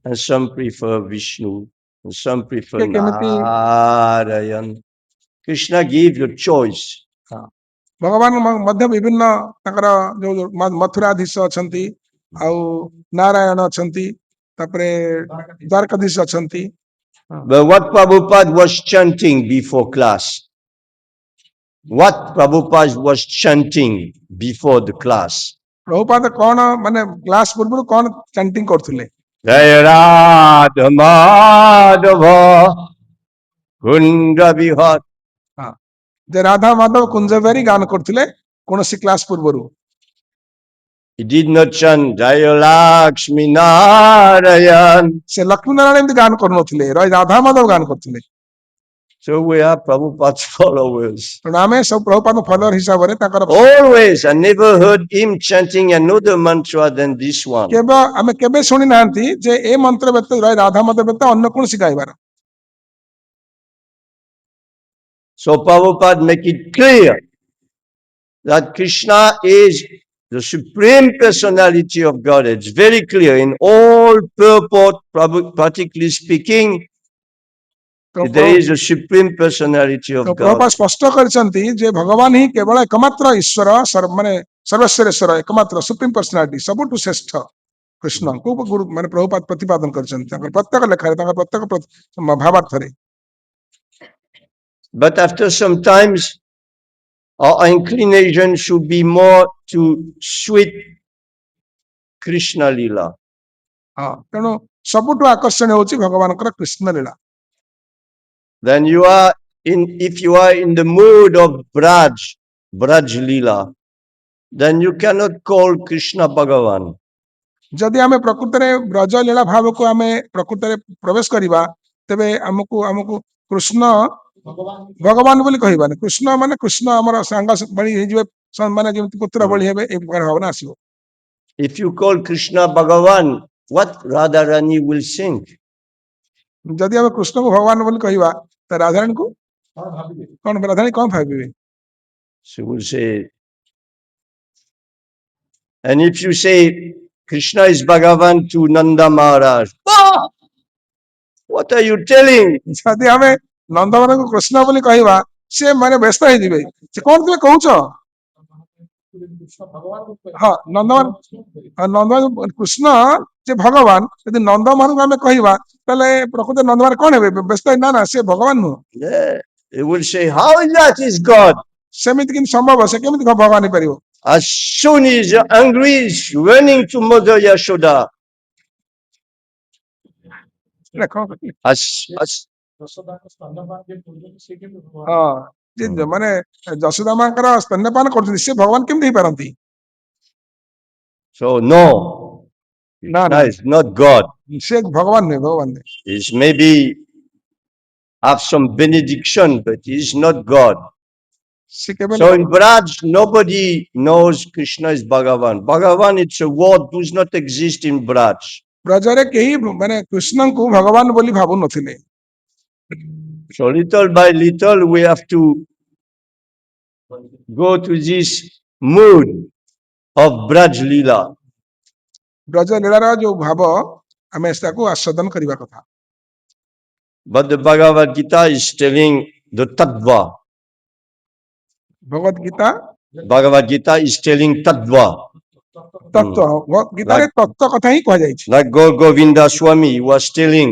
and some prefer Vishnu, and some prefer Narayan. Krishna gave the choice. ଭଗବାନ ମଧ୍ୟ ବିଭିନ୍ନ ତାଙ୍କର ଯୋଉ ମଥୁରାଧୀଶ ଅଛନ୍ତି, ଆଉ ନାରାୟଣ ଅଛନ୍ତି, ତାପରେ ଦ୍ୱାରକାଧୀଶ ଅଛନ୍ତି। But what Prabhupada was chanting before class? What Prabhupada was chanting before the class? ପ୍ରଭୁପାଦ କଣ ମାନେ କ୍ଲାସ ପୂର୍ବରୁ କଣ ଚାଣ୍ଟିଂ କରୁଥିଲେ? Jai Radha Madhava Kunda Vihar. ଯେ ରାଧା ମାଧବ କୁଞ୍ଜ ବିହାରୀ ଗାନ କରୁଥିଲେ କୌଣସି କ୍ଲାସ ପୂର୍ବରୁ। He did not chant Jaya Lakshmi Narayan. ସେ ଲକ୍ଷ୍ମୀ ନାରାୟଣ ଏମିତି ଗାନ କରୁନଥିଲେ, ରାଧା ମାଧବ ଗାନ କରୁଥିଲେ। So we are Prabhupada's followers. ତେଣୁ ଆମେ ସବୁ ପ୍ରଭୁପାଦ ଫଲୋଅର ହିସାବରେ ତାଙ୍କର Always, I never heard him chanting another mantra than this one. ଆମେ କେବେ ଶୁଣି ନାହାନ୍ତି ଯେ ଏ ମନ୍ତ୍ର ବ୍ୟତୀତ ରାଧା ମାଧବ ବ୍ୟତୀତ ଅନ୍ୟ କୌଣସି ଗାଇବାର। So Prabhupada make it clear that Krishna is the supreme personality of God. It's very clear in all purport, particularly speaking, there is a supreme personality of God. ପ୍ରଭୁପାଦ ସ୍ପଷ୍ଟ କରିଛନ୍ତି ଯେ ଭଗବାନ ହିଁ କେବଳ ଏକମାତ୍ର ଈଶ୍ୱର, ମାନେ ସର୍ବଶ୍ରେଷ୍ଠ ଏକମାତ୍ର ସୁପ୍ରିମ ପର୍ସନାଲିଟି, ସବୁଠୁ ଶ୍ରେଷ୍ଠ କୃଷ୍ଣଙ୍କୁ ଗୁରୁ ମାନେ ପ୍ରଭୁପାଦ ପ୍ରତିପାଦନ କରିଛନ୍ତି ତାଙ୍କର ପ୍ରତ୍ୟେକ ଲେଖାରେ, ତାଙ୍କର ପ୍ରତ୍ୟେକ ଭାବାର୍ଥରେ। But after some times, our inclination should be more to sweet Krishna Lila. ତେଣୁ ସବୁଠୁ ଆକର୍ଷଣୀୟ ହେଉଛି ଭଗବାନଙ୍କର କୃଷ୍ଣ ଲୀଳା। Then you are if you are in the mood of Braj Lila, then you cannot call Krishna Bhagavan. ଯଦି ଆମେ ପ୍ରକୃତରେ ବ୍ରଜ ଲୀଳା ଭାବକୁ ଆମେ ପ୍ରକୃତରେ ପ୍ରବେଶ କରିବା, ତେବେ ଆମକୁ କୃଷ୍ଣ ଭଗବାନ ବୋଲି କହିବାନି। କୃଷ୍ଣ ମାନେ କୃଷ୍ଣ ଆମର ସାଙ୍ଗ ଭଳି ହେଇଯିବେ, ମାନେ ଯେମିତି ପୁତ୍ର ଭଳି ହେବେ, ଏ ପ୍ରକାର ଭାବନା ଆସିବ। If you call Krishna Bhagavan, what Radharani will sing? ଯଦି ଆମେ କୃଷ୍ଣକୁ ଭଗବାନ ବୋଲି କହିବା, ତ ରାଧାରାଣୀଙ୍କୁ କଣ ରାଧାରାଣୀ କଣ ଭାବିବେ? She will say, and if you say Krishna is Bhagavan to Nanda Maharaj, what are you telling? ଯଦି ଆମେ ନନ୍ଦମାନଙ୍କୁ କୃଷ୍ଣ ବୋଲି କହିବା, ସେ ମାନେ ବ୍ୟସ୍ତ ହେଇଯିବେ, ସେ କଣ ତୁମେ କହୁଛ? ହଁ ନନ୍ଦମାନ କୃଷ୍ଣ ଯେ ଭଗବାନ ଯଦି ନନ୍ଦମାନଙ୍କୁ ଆମେ କହିବା ତାହେଲେ ପ୍ରକୃତ ନନ୍ଦମାନ କଣ ହେବେ ବ୍ୟସ୍ତ ନା ନା ସେ ଭଗବାନ ନୁହଁ Yeah. They will say, how is that is God? ସେମିତି କିନ୍ତୁ ସମ୍ଭବ ସେ କେମିତି ଭଗବାନ ହେଇପାରିବ As soon as you're angry, is running to Mother Yashoda. ଏଇଟା କଣ କହିଲେ? As ହଁ ଯେ ମାନେ ଯଶୋଦା ମାଙ୍କର ସ୍ତନ୍ୟପାନ କରୁଛନ୍ତି ସେ ଭଗବାନ କେମିତି ହେଇପାରନ୍ତି so no, ନା Krishna ନା is not God. ସେ ଭଗବାନ ନୁହେଁ ଭଗବାନ ନୁହେଁ He's maybe have some benediction, but he's not God. ସେ କେବେ So in Braj, nobody knows Krishna is Bhagavan. Bhagavan, it's a word does not exist in Braj. ବ୍ରଜରେ କେହି ମାନେ କୃଷ୍ଣଙ୍କୁ ଭଗବାନ ବୋଲି ଭାବୁ ନଥିଲେ So little by little, we have to go to this mood of Braj Lila. Braja ଲୀଳାର ଯୋଉ ଭାବ ଆମେ ତାକୁ ଆସ୍ୱାଦନ କରିବା କଥା But the Bhagavad Gita is telling the Tattva. Bhagavad Gita Bhagavad Gita is telling Tattva. ତତ୍ଵ ଗୀତାରେ ତତ୍ଵ କଥା ହିଁ କୁହାଯାଇଛି Like Govinda Swami was telling,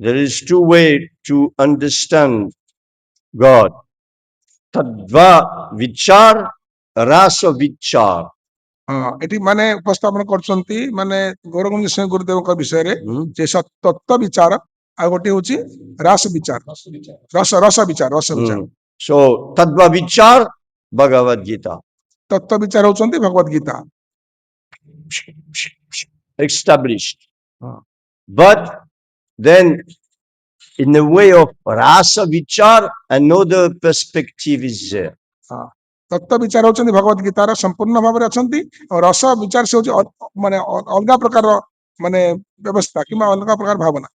there is two ways to understand God. Tattva Vichar, Rasa Vichar. ହଁ ଏଠି ମାନେ ଉପସ୍ଥାପନ କରୁଛନ୍ତି ମାନେ ଗୌରଗଞ୍ଜ ସିଂହ ଗୁରୁଦେବଙ୍କ ବିଷୟରେ ଯେ ତତ୍ଵ ବିଚାର ଆଉ ଗୋଟେ ହଉଛି ରାସ ବିଚାର ରସ ବିଚାର So Tattva Vichar, Bhagavad Gita. ତତ୍ଵ ବିଚାର ହଉଛନ୍ତି ଭଗବତ Gita Established. But then in the way of Rasa Vichar, another perspective is there. ତତ୍ଵ ବିଚାର ହଉଛନ୍ତି ଭଗବତ ଗୀତାର ସମ୍ପୂର୍ଣ୍ଣ ଭାବରେ ଅଛନ୍ତି ଆଉ ରସ ବିଚାର ସେ ହଉଛି ମାନେ ଅଲଗା ପ୍ରକାର ମାନେ ବ୍ୟବସ୍ଥା କିମ୍ବା ଅଲଗା ପ୍ରକାର ଭାବନା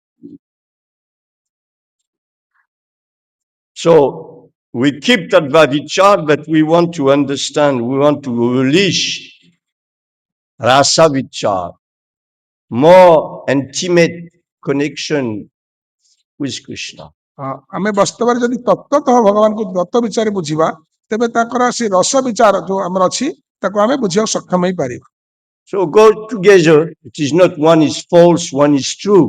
So we keep that Vichar, but we want to understand, we want to release Rasa Vichar, more intimate connection with Krishna. ଆମେ ବାସ୍ତବରେ ଯଦି ତତ୍ତ୍ୱତଃ ଭଗବାନଙ୍କୁ ତତ୍ତ୍ୱ ବିଚାରରେ ବୁଝିବା ତେବେ ତାଙ୍କର ସେ ରସ ବିଚାର ଯୋଉ ଆମର ଅଛି ତାକୁ ଆମେ ବୁଝିବାକୁ ସକ୍ଷମ ହେଇପାରିବା So go together. It is not one is false, one is true.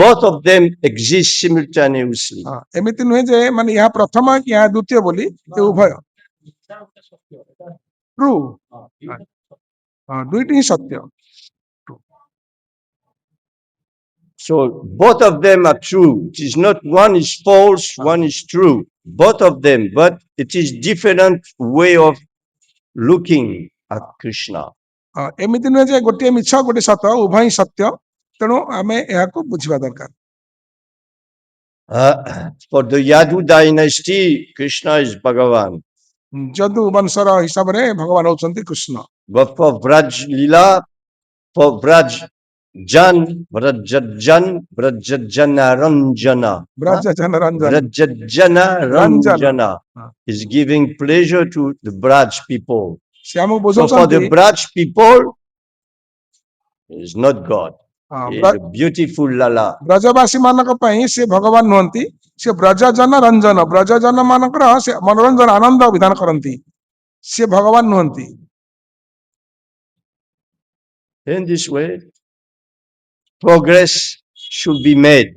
Both of them exist simultaneously. ଏମିତି ନୁହେଁ ଯେ ମାନେ ଏହା ପ୍ରଥମ କି ଏହା ଦ୍ୱିତୀୟ ବୋଲି ଏ ଉଭୟ ଟ୍ରୁ ଦୁଇଟି ହିଁ ସତ୍ୟ So both of them are true. It is not one is false, one is true. Both of them, but it is different way of looking at Krishna. ଏମିତି ନୁହେଁ ଯେ ଗୋଟିଏ ମିଛ ଗୋଟିଏ ସତ ଉଭୟ ହିଁ ସତ୍ୟ ତେଣୁ ଆମେ ଏହାକୁ ବୁଝିବା ଦରକାର For the Yadu dynasty, Krishna is Bhagavan. Jadu ବଂଶର ହିସାବରେ ଭଗବାନ ହଉଛନ୍ତି Krishna But for Braj Lila, for Braj Jan, Brajajana Ranjana. ବ୍ରଜଜନ Ranjan Brajajana Ranjana. Ranjana is giving pleasure to the Braj people. ସେ ଆମକୁ So for ବୁଝଉଛନ୍ତି the Braj people, he is not God. He is a beautiful Lala. ବ୍ରଜବାସୀ ମାନଙ୍କ ପାଇଁ ସେ ଭଗବାନ ନୁହନ୍ତି ସେ ବ୍ରଜଜନ ରଞ୍ଜନ ବ୍ରଜଜନ ମାନଙ୍କର ସେ ମନୋରଞ୍ଜନ ଆନନ୍ଦ ବିଧାନ କରନ୍ତି ସେ ଭଗବାନ ନୁହନ୍ତି In this way, progress should be made.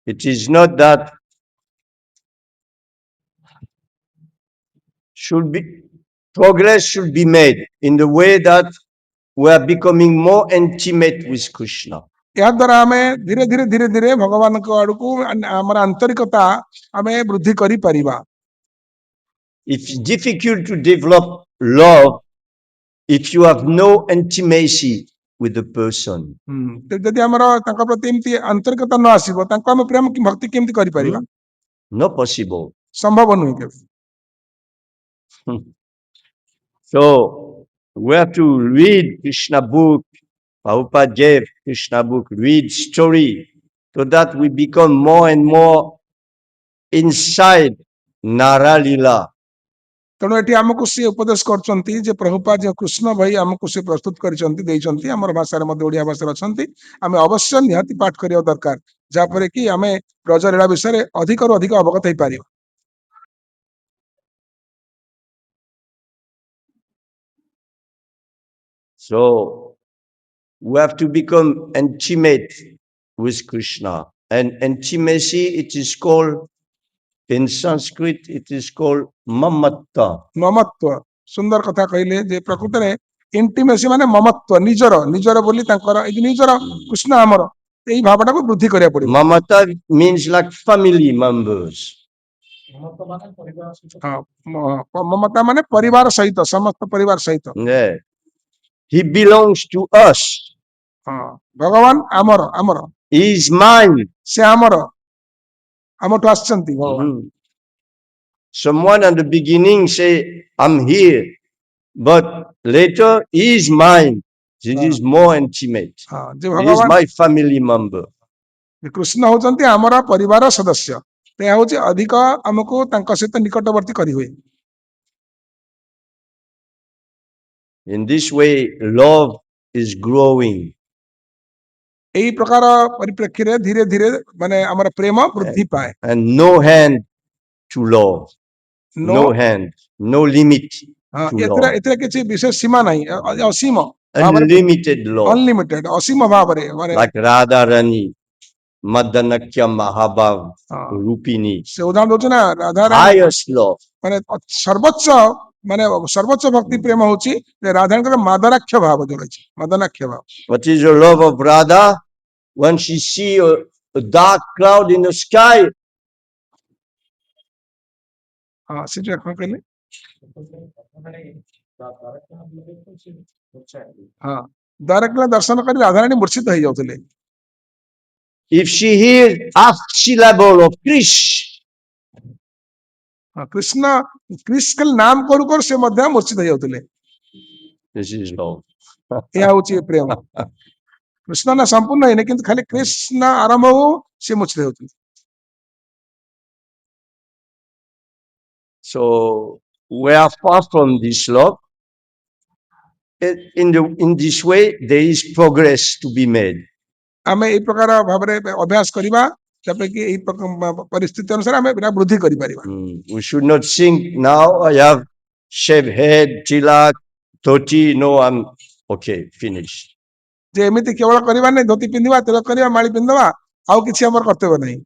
It is not that progress should be made in the way that we are becoming more intimate with Krishna. ଏହା ଦ୍ୱାରା ଆମେ ଧୀରେ ଧୀରେ ଧୀରେ ଧୀରେ ଭଗବାନଙ୍କ ଆଡକୁ ଆମର ଆନ୍ତରିକତା ଆମେ ବୃଦ୍ଧି କରିପାରିବା It's difficult to develop love if you have no intimacy with the person. ଯଦି ଆମର ତାଙ୍କ ପ୍ରତି ଏମିତି ଆନ୍ତରିକତା ନ ଆସିବ ତାଙ୍କୁ ଆମେ ପ୍ରେମ ଭକ୍ତି କେମିତି କରିପାରିବା Not possible. ସମ୍ଭବ ନୁହେଁ କେବେ So we have to read Krishna book. Prabhupada gave Krishna book, read story, so that we become more and more inside Nara Lila. ତେଣୁ ଏଠି ଆମକୁ ସେ ଉପଦେଶ କରୁଛନ୍ତି ଯେ ପ୍ରଭୁପାଦ ଯେଉଁ କୃଷ୍ଣ ଭାଇ ଆମକୁ ସେ ପ୍ରସ୍ତୁତ କରିଛନ୍ତି ଦେଇଛନ୍ତି ଆମର ଭାଷାରେ ମଧ୍ୟ ଓଡିଆ ଭାଷାରେ ଅଛନ୍ତି ଆମେ ଅବଶ୍ୟ ନିହାତି ପାଠ କରିବା ଦରକାର ଯାହାଫଳରେ କି ଆମେ ବ୍ରଜଲୀଳା ବିଷୟରେ ଅଧିକରୁ ଅଧିକ ଅବଗତ ହେଇପାରିବା So we have to become intimate with Krishna. And intimacy, it is called, in Sanskrit, it is called mamatta. ମମତ୍ୱ ସୁନ୍ଦର କଥା କହିଲେ ଯେ ପ୍ରକୃତରେ ଇଣ୍ଟିମେସି ମାନେ ମମତ୍ୱ ନିଜର ନିଜର ବୋଲି ତାଙ୍କର ଏଇ ନିଜର କୃଷ୍ଣ ଆମର ଏଇ ଭାବଟାକୁ ବୃଦ୍ଧି କରିବାକୁ ପଡିବ। Mamatta means like family members. ହଁ ମମତା ମାନେ ପରିବାର ସହିତ ସମସ୍ତ ପରିବାର ସହିତ। Yeah. He belongs to us. ହଁ ଭଗବାନ ଆମର ଆମର He is mine. ସେ ଆମର ଆମଠୁ ଆସିଛନ୍ତି ଭଗବାନ। Mhm. Someone at the beginning say, I'm here, but later he is mine. This is more intimate. ହଁ ଯେ He is ଭଗବାନ my family member. କୃଷ୍ଣ ହଉଛନ୍ତି ଆମର ପରିବାର ସଦସ୍ୟ। ଏହା ହଉଛି ଅଧିକ ଆମକୁ ତାଙ୍କ ସହିତ ନିକଟବର୍ତ୍ତୀ କରିହୁଏ। In this way, love is growing. ଏଇ ପ୍ରକାର ପରିପ୍ରେକ୍ଷୀରେ ଧୀରେ ଧୀରେ ମାନେ ଆମର ପ୍ରେମ ବୃଦ୍ଧି ପାଏ। And no hand to love. No, No hand, no limit ହଁ to ଏଥିରେ love. ଏଥିରେ କିଛି ବିଶେଷ ସୀମା ନାହିଁ ଅସୀମ ଭାବରେ Unlimited love. ଅନଲିମିଟେଡ ଅସୀମ ଭାବରେ ମାନେ Like Radha Rani, Madanakya Mahabhav, Rupini. ସେ ଉଦାହରଣ ଦଉଛି ନା ରାଧାରାଣୀ Highest love. ମାନେ ସର୍ବୋଚ୍ଚ ମାନେ ସର୍ବୋଚ୍ଚ ଭକ୍ତି ପ୍ରେମ ହଉଛି ରାଧାଙ୍କର ମାଦନାକ୍ଷ ଭାବ ଯୋଉଟା ମାଦନାକ୍ଷ ଭାବ। What is the love of Radha? When she see a dark cloud in the sky, ହଁ ସେଟା କଣ କହିଲେ? ହଁ ଦ୍ୱାରକା ଦର୍ଶନ କରି ରାଧାରାଣୀ ମୂର୍ଚ୍ଛିତ ହେଇଯାଉଥିଲେ। if she hears half syllable of Krish, Krishna Krish ଖାଲି ନାମ କରୁ କରୁ ସେ ମଧ୍ୟ ମୂର୍ଚ୍ଛିତ ହେଇଯାଉଥିଲେ। this is love. ଏହା ହଉଛି ପ୍ରେମ। କୃଷ୍ଣ ନା ସମ୍ପୂର୍ଣ୍ଣ ହେଇନି କିନ୍ତୁ ଖାଲି କୃଷ୍ଣ ଆରମ୍ଭ ହଉ ସେ ମୂର୍ଚ୍ଛିତ ହେଉଥିଲେ। So we are far from this love. In this way, there is progress to be made. ଆମେ ଏଇ ପ୍ରକାର ଭାବରେ ଅଭ୍ୟାସ କରିବା ତାପରେ କି ଏଇ ପରିସ୍ଥିତି ଅନୁସାରେ ଆମେ ବୃଦ୍ଧି କରିପାରିବା। We should not think now I have shaved head, tilak, dhoti. No, I'm okay, finished. ଯେ ଏମିତି କେବଳ କରିବା ନାହିଁ ଧୋତି ପିନ୍ଧିବା ତିଳକ କରିବା ମାଳି ପିନ୍ଧିବା ଆଉ କିଛି ଆମର କର୍ତ୍ତବ୍ୟ ନାହିଁ।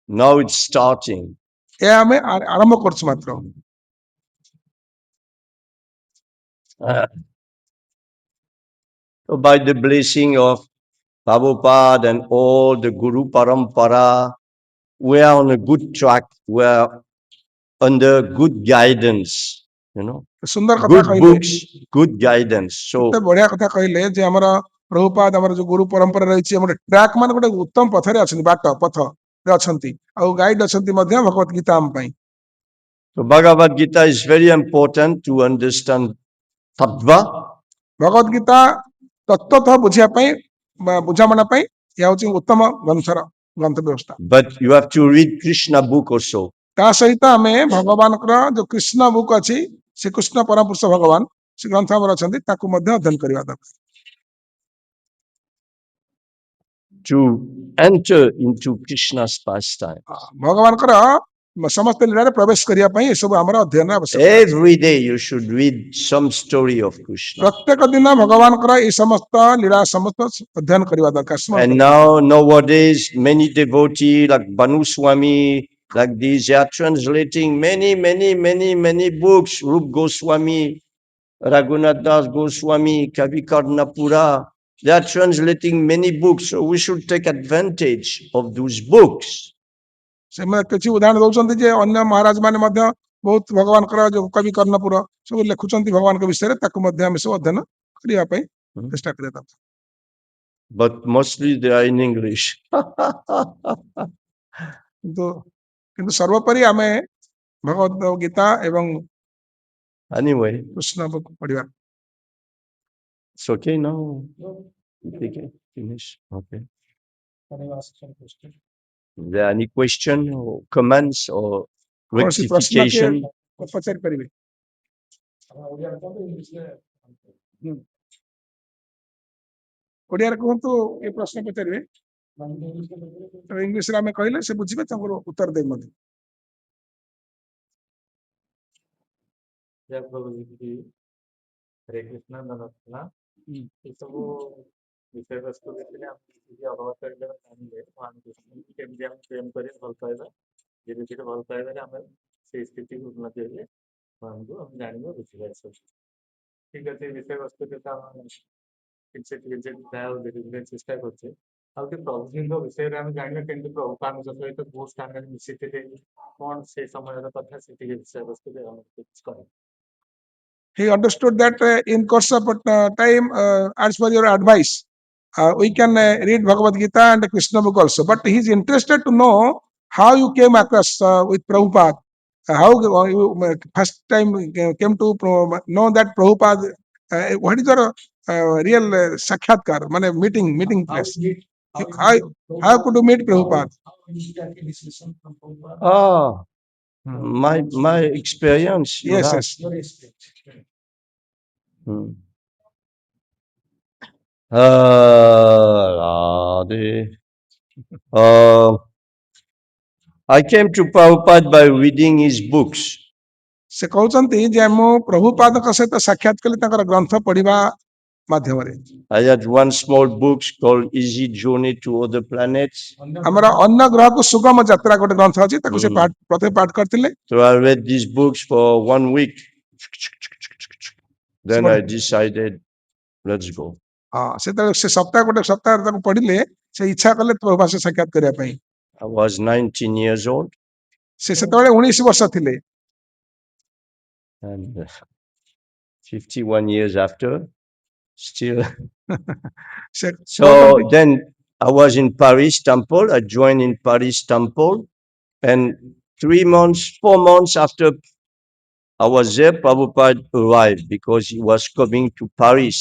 Now it's starting. ଏହା ଆମେ ଆରମ୍ଭ କରୁଛୁ ମାତ୍ର। So by the blessing of Prabhupada and all the Guru Parampara, we are on a good track. We are under good guidance, you know, ସୁନ୍ଦର କଥା good କହିଲେ books, good guidance. So ଏତେ ବଢିଆ କଥା କହିଲେ ଯେ ଆମର ପ୍ରଭୁପାଦ ଆମର ଯୋଉ ଗୁରୁ ପରମ୍ପରା ରହିଛି ଆମର ଟ୍ରାକ୍ ମାନେ ଗୋଟେ ଉତ୍ତମ ପଥରେ ଅଛନ୍ତି ବାଟ ପଥରେ ଅଛନ୍ତି ଆଉ ଗାଇଡ୍ ଅଛନ୍ତି ମଧ୍ୟ ଭଗବତ ଗୀତା ଆମ ପାଇଁ। Bhagavad Gita is very important to understand tattva. ଭଗବତ ଗୀତା ତତ୍ତ୍ୱତଃ ବୁଝିବା ପାଇଁ ବୁଝାମଣା ପାଇଁ ଏହା ହଉଛି ଉତ୍ତମ ଗ୍ରନ୍ଥ ବ୍ୟବସ୍ଥା। But you have to read Krishna book also. ତା ସହିତ ଆମେ ଭଗବାନଙ୍କର ଯୋଉ କୃଷ୍ଣ ବୁକ୍ ଅଛି ଶ୍ରୀକୃଷ୍ଣ ପରମପୁରୁଷ ଭଗବାନ ସେ ଗ୍ରନ୍ଥ ଆମର ଅଛନ୍ତି ତାକୁ ମଧ୍ୟ ଅଧ୍ୟୟନ କରିବା ଦରକାର। To enter into Krishna's pastime. ଭଗବାନଙ୍କର ସମସ୍ତ ଲୀଳାରେ ପ୍ରବେଶ କରିବା ପାଇଁ ଏସବୁ ଆମର ଅଧ୍ୟୟନ ଆବଶ୍ୟକ। Every day you should read some story of Krishna. ପ୍ରତ୍ୟେକ ଦିନ ଭଗବାନଙ୍କର ଏଇ ସମସ୍ତ ଲୀଳା ସମସ୍ତ ଅଧ୍ୟୟନ କରିବା ଦରକାର। And nowadays many devotees like Banu Swami, like these, they are translating many books. Rup Goswami, Raghunath Das Goswami, Kavi Karnapura. They are translating many books. So we should take advantage of those books. ସେମାନେ କିଛି ଉଦାହରଣ ଦଉଛନ୍ତି ଯେ ଅନ୍ୟ ମହାରାଜ ମାନେ ମଧ୍ୟ ବହୁତ ଭଗବାନଙ୍କର ଯୋଉ କବି କର୍ଣ୍ଣପୁର ସବୁ ଲେଖୁଛନ୍ତି ଭଗବାନଙ୍କ ବିଷୟରେ ତାକୁ ମଧ୍ୟ ଆମେ ସବୁ ଅଧ୍ୟୟନ କରିବା ପାଇଁ ଚେଷ୍ଟା କରିବା ଦରକାର। But mostly they are in English. କିନ୍ତୁ ସର୍ବୋପରି ଆମେ ଭଗବତ ଗୀତା ଏବଂ Anyway, କୃଷ୍ଣ ପଢିବା। it's okay now. Okay, finish. Okay. Is there any question or comments or rectification? ପଚାରି ପାରିବେ। ଓଡିଆରେ କୁହନ୍ତୁ ଏ ପ୍ରଶ୍ନ ପଚାରିବେ ଇଂଲିଶରେ ଆମେ କହିଲେ ସେ ବୁଝିବେ ତାଙ୍କର ଉତ୍ତର ଦେବେ ମଧ୍ୟ। हरे कृष्ण नमस्कार ये सब विषय वस्तु देखिए हम किसी अवगत करले जानिले भगवान कृष्ण केमती हम प्रेम करे भल पाइबा धीरे धीरे भल पाइबा हम से स्थिति को उन्नति हेले भगवान हम जानिबा बुझिबा सब ठीक अछि विषय वस्तु के हम ठीक से धीरे धीरे चेष्टा करछे ଆଉ ଟିକେ ପ୍ରଭୁଙ୍କ ବିଷୟରେ ଆମେ ଜାଣିବା କେମିତି ପ୍ରଭୁପାଙ୍କ ସହିତ ବହୁତ ସ୍ଥାନରେ ମିଶିଥିଲେ କଣ ସେ ସମୟର କଥା ସେ ଟିକେ ବିଷୟବସ୍ତୁରେ ଆମେ କିଛି କହିବା He understood that in course of time, as per your advice, we can read Bhagavad Gita and Krishna book also. But he is interested to know how you came across with Prabhupada. How you first time came to know that Prabhupada. What is your real sakshatkar, mane meeting place? How how could you meet Prabhupada? Ah, Hmm. my experience you Yes, have. yes. Hmm. Radhe. Uh, I came to Prabhupada by reading his books. ସେ କହୁଛନ୍ତି ଯେ ମୁଁ ପ୍ରଭୁପାଦଙ୍କ ସହିତ ସାକ୍ଷାତ କଲି ତାଙ୍କର ଗ୍ରନ୍ଥ ପଢିବା ମାଧ୍ୟମରେ। I had one small book called Easy Journey to Other Planets. ଆମର ଅନ୍ୟ ଗ୍ରହକୁ ସୁଗମ ଯାତ୍ରା ଗୋଟେ ଗ୍ରନ୍ଥ ଅଛି ତାକୁ ସେ ପ୍ରଥମେ ପାଠ କରିଥିଲେ। So I read these books for 1 week. Then I decided, let's go. ହଁ ସେତେବେଳେ ସେ ସପ୍ତାହ ଗୋଟେ ସପ୍ତାହ ତାକୁ ପଢିଲେ ସେ ଇଚ୍ଛା କଲେ ପ୍ରଭୁଙ୍କ ସହ ସାକ୍ଷାତ କରିବା ପାଇଁ। I was 19 years old. ସେ ସେତେବେଳେ 19 ବର୍ଷ ଥିଲେ। And 51 years after, still. ସେ So then I was in Paris temple. I joined in Paris temple. And 3 months, 4 months after I was there, Prabhupada arrived because he was coming to Paris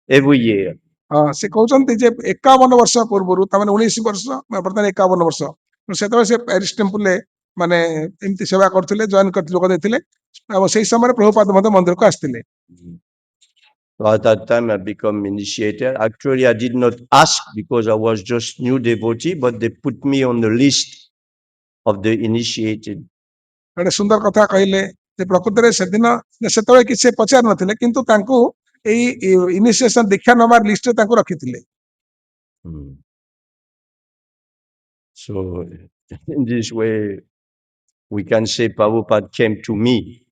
every year. ହଁ ସେ କହୁଛନ୍ତି ଯେ 51 ବର୍ଷ ପୂର୍ବରୁ ତାମାନେ 19 ବର୍ଷ ବର୍ତ୍ତମାନ 51 ବର୍ଷ ସେତେବେଳେ ସେ ପ୍ୟାରିସ ଟେମ୍ପୁଲରେ ମାନେ ଏମିତି ସେବା କରୁଥିଲେ ଜଏନ୍ କରି ଯୋଗ ଦେଇଥିଲେ ଆଉ ସେଇ ସମୟରେ ପ୍ରଭୁପାଦ ମଧ୍ୟ ମନ୍ଦିରକୁ ଆସିଥିଲେ। So at that time I become initiated. Actually, I did not ask because I was just new devotee, but they put me on the list of the initiated. ଗୋଟେ ସୁନ୍ଦର କଥା କହିଲେ ଯେ ପ୍ରକୃତରେ ସେଦିନ ସେତେବେଳେ କିଛି ସେ ପଚାରି ନଥିଲେ କିନ୍ତୁ ତାଙ୍କୁ ଏଇ ଇନିସିଏସନ ଦୀକ୍ଷା ନେବାର ଲିଷ୍ଟରେ ତାଙ୍କୁ ରଖିଥିଲେ। So in this way, we can say Prabhupada came to me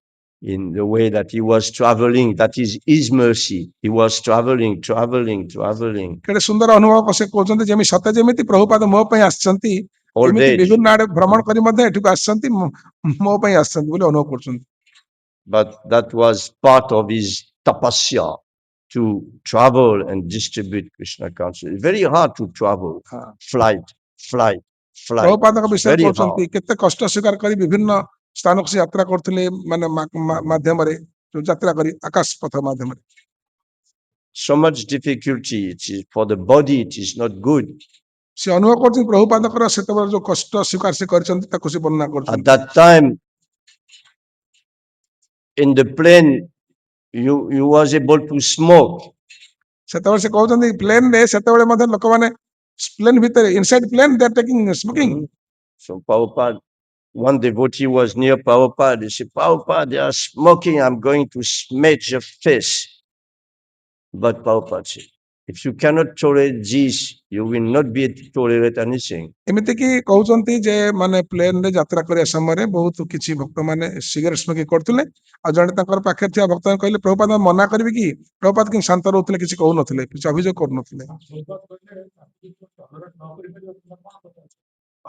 in the way that he was traveling. That is his mercy. He was traveling. କେତେ ସୁନ୍ଦର ଅନୁଭବ ସେ କହୁଛନ୍ତି ଯେମିତି ସତେ ଯେମିତି ପ୍ରଭୁପାଦ ମୋ ପାଇଁ ଆସିଛନ୍ତି Old ଏମିତି age. ବିଭିନ୍ନ ଆଡେ ଭ୍ରମଣ କରି ମଧ୍ୟ ଏଠିକୁ ଆସିଛନ୍ତି ମୋ ପାଇଁ ଆସିଛନ୍ତି ବୋଲି ଅନୁଭବ କରୁଛନ୍ତି। But that was part of his tapasya to travel and distribute Krishna consciousness. It's very hard to travel. Flight. ପ୍ରଭୁପାଦଙ୍କ It's ବିଷୟରେ very କହୁଛନ୍ତି hard. କେତେ କଷ୍ଟ ସ୍ୱୀକାର କରି ବିଭିନ୍ନ ସ୍ଥାନକୁ ସେ ଯାତ୍ରା କରୁଥିଲେ ମାନେ ମାଧ୍ୟମରେ ଯୋଉ ଯାତ୍ରା କରି ଆକାଶ ପଥ ମାଧ୍ୟମରେ। So much difficulty. It is for the body. It is not good. ସେ ଅନୁଭବ କରୁଛନ୍ତି ପ୍ରଭୁପାଦଙ୍କର ସେତେବେଳେ ଯୋଉ କଷ୍ଟ ସ୍ୱୀକାର ସେ କରିଛନ୍ତି ତାକୁ ସେ ବର୍ଣ୍ଣନା At କରୁଛନ୍ତି। that time, in the plane, you was able to smoke. ସେତେବେଳେ ସେ କହୁଛନ୍ତି ପ୍ଲେନରେ ସେତେବେଳେ ମଧ୍ୟ ଲୋକମାନେ ପ୍ଲେନ ଭିତରେ inside plane they are taking smoking. So Prabhupada, one devotee was near Prabhupada. He said, Prabhupada, they are smoking. I'm going to smash your face. But Prabhupada said, if you cannot tolerate this, you will not be able to tolerate anything. ଏମିତି କି କହୁଛନ୍ତି ଯେ ମାନେ ପ୍ଲେନରେ ଯାତ୍ରା କରିବା ସମୟରେ ବହୁତ କିଛି ଭକ୍ତ ମାନେ ସିଗାରେଟ ସ୍ମୋକିଂ କରୁଥିଲେ ଆଉ ଜଣେ ତାଙ୍କର ପାଖରେ ଥିବା ଭକ୍ତ କହିଲେ ପ୍ରଭୁପାଦ ମନା କରିବି କି ପ୍ରଭୁପାଦ କିନ୍ତୁ ଶାନ୍ତ ରହୁଥିଲେ କିଛି କହୁନଥିଲେ କିଛି ଅଭିଯୋଗ କରୁନଥିଲେ।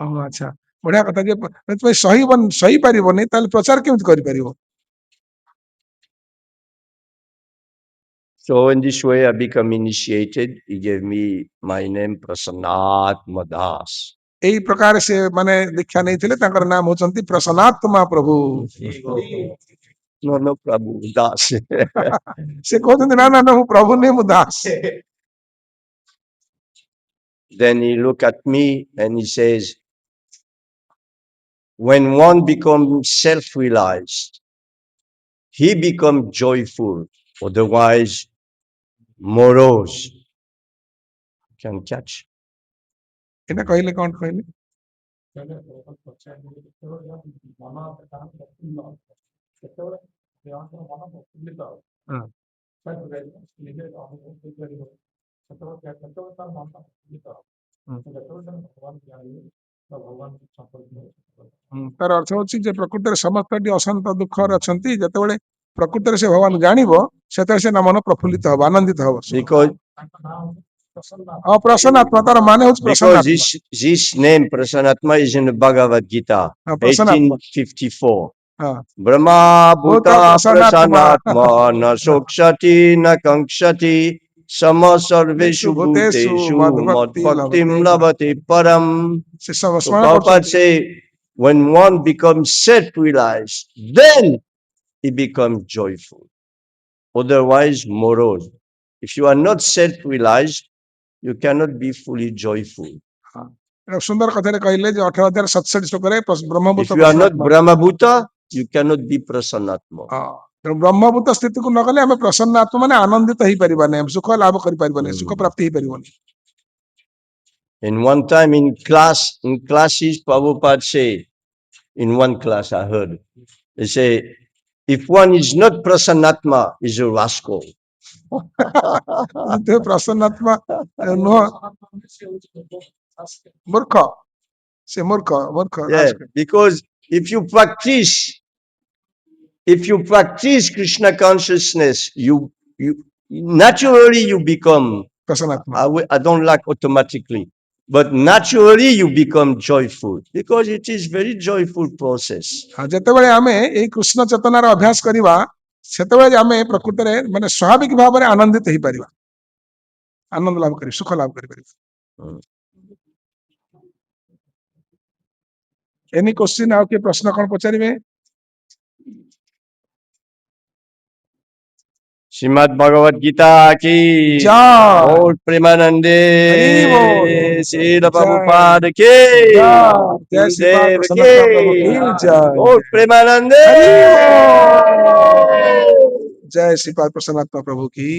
ଓହୋ ଆଚ୍ଛା ବଢିଆ କଥା ଯେ ତୁମେ ସହି ପାରିବନି ତାହେଲେ ପ୍ରଚାର କେମିତି କରିପାରିବ। So in this way, I become initiated. He gave me my name, Prasanatma Das. ଏଇ ପ୍ରକାର ସେ ମାନେ ଦୀକ୍ଷା ନେଇଥିଲେ ତାଙ୍କର ନାମ ହଉଛନ୍ତି ପ୍ରସନ୍ନାତ୍ମା ପ୍ରଭୁ। No, Prabhu, Das. ସେ କହୁଛନ୍ତି ନା ମୁଁ ପ୍ରଭୁ ନୁହେଁ ମୁଁ Das. Then he looked at me and he says, when one becomes self-realized, he becomes joyful. Otherwise, morose. Can catch. ଏଇଟା କହିଲେ କଣ କହିଲେ? ନିଜେ ଅନୁଭବ କରିପାରିବ ସେତେବେଳେ ତାର ମନ ଗୀତ ଯେତେବେଳେ ତାର ଭଗବାନ ଜାଣିବେ ବା ଭଗବାନ ସମ୍ପର୍କ ତାର ଅର୍ଥ ହଉଛି ଯେ ପ୍ରକୃତରେ ସମସ୍ତେ ଏଠି ଅଶାନ୍ତ ଦୁଃଖରେ ଅଛନ୍ତି, ଯେତେବେଳେ ପ୍ରକୃତରେ ସେ ଭଗବାନ ଜାଣିବ ସେତେବେଳେ ସେ ମନ ପ୍ରଫୁଲ୍ଲିତ ହବ, ଆନନ୍ଦିତ ହବ। Because ତାଙ୍କ ନାଁ ହଉଛି ପ୍ରସନ୍ନ ପ୍ରସନ୍ନାତ୍ମା, ତାର ମାନେ ହଉଛି because ପ୍ରସନ୍ନାତ୍ମା। this name Prasannatma is in the Bhagavad Gita, Prasannatma. 1854. ହଁ Brahma Bhuta Bhuta Prasannatma. Prasannatma na Sokshati na Kankshati Sama Sarveshu Bhuteshu Bhuteshu madbhakti Madbhaktim labhate. Labhati Param. ସେ So ସ୍ମରଣ Prabhupada କରୁଛନ୍ତି say, when one becomes self-realized, then he becomes joyful. Otherwise, morose. If you are not self-realized, you cannot be fully joyful. ସୁନ୍ଦର କଥାରେ କହିଲେ ଯେ 18,000 67 ଶ୍ଲୋକରେ ବ୍ରହ୍ମଭୂତ If you are not ପ୍ରସନ୍ନାତ୍ମା। Brahmabhuta, you cannot be Prasannatma. ତେଣୁ ବ୍ରହ୍ମଭୂତ ସ୍ଥିତିକୁ ନ ଗଲେ ଆମେ ପ୍ରସନ୍ନ ଆତ୍ମା ମାନେ ଆନନ୍ଦିତ ହେଇପାରିବାନି, ସୁଖ ଲାଭ କରିପାରିବାନି, ସୁଖ ପ୍ରାପ୍ତି ହେଇପାରିବନି। And one time in classes, Prabhupada say, in one class I heard, they say, if one is not Prasannatma, is a rascal. ପ୍ରସନ୍ନାତ୍ମା ନୁହଁ, ମୂର୍ଖ, ସେ ମୂର୍ଖ ମୂର୍ଖ। Yeah, because if you practice Krishna consciousness, you naturally you become, ପ୍ରସନ୍ନାତ୍ମା I don't like automatically, but naturally you become joyful because it is very joyful process. ଯେତେବେଳେ ଆମେ ଏଇ କୃଷ୍ଣ ଚେତନାର ଅଭ୍ୟାସ କରିବା ସେତେବେଳେ ଆମେ ପ୍ରକୃତରେ ମାନେ ସ୍ୱାଭାବିକ ଭାବରେ ଆନନ୍ଦିତ ହେଇପାରିବା, ଆନନ୍ଦ ଲାଭ କରି ସୁଖ ଲାଭ କରିପାରିବା। ଏନି କ୍ୱେଶ୍ଚିନ୍, ଆଉ କିଏ ପ୍ରଶ୍ନ କଣ ପଚାରିବେ? Srimad Bhagavad Gita ki Jai. Gaur Premanande Hari Bol. Srila Jai. Prabhupada ki Jai. Jai Shri Bal Gurudev Prasanna Prabhu ki ki jai. Gaur Premanande Hari Bol. जय श्रीपाद प्रसन्नात्मा प्रभु की।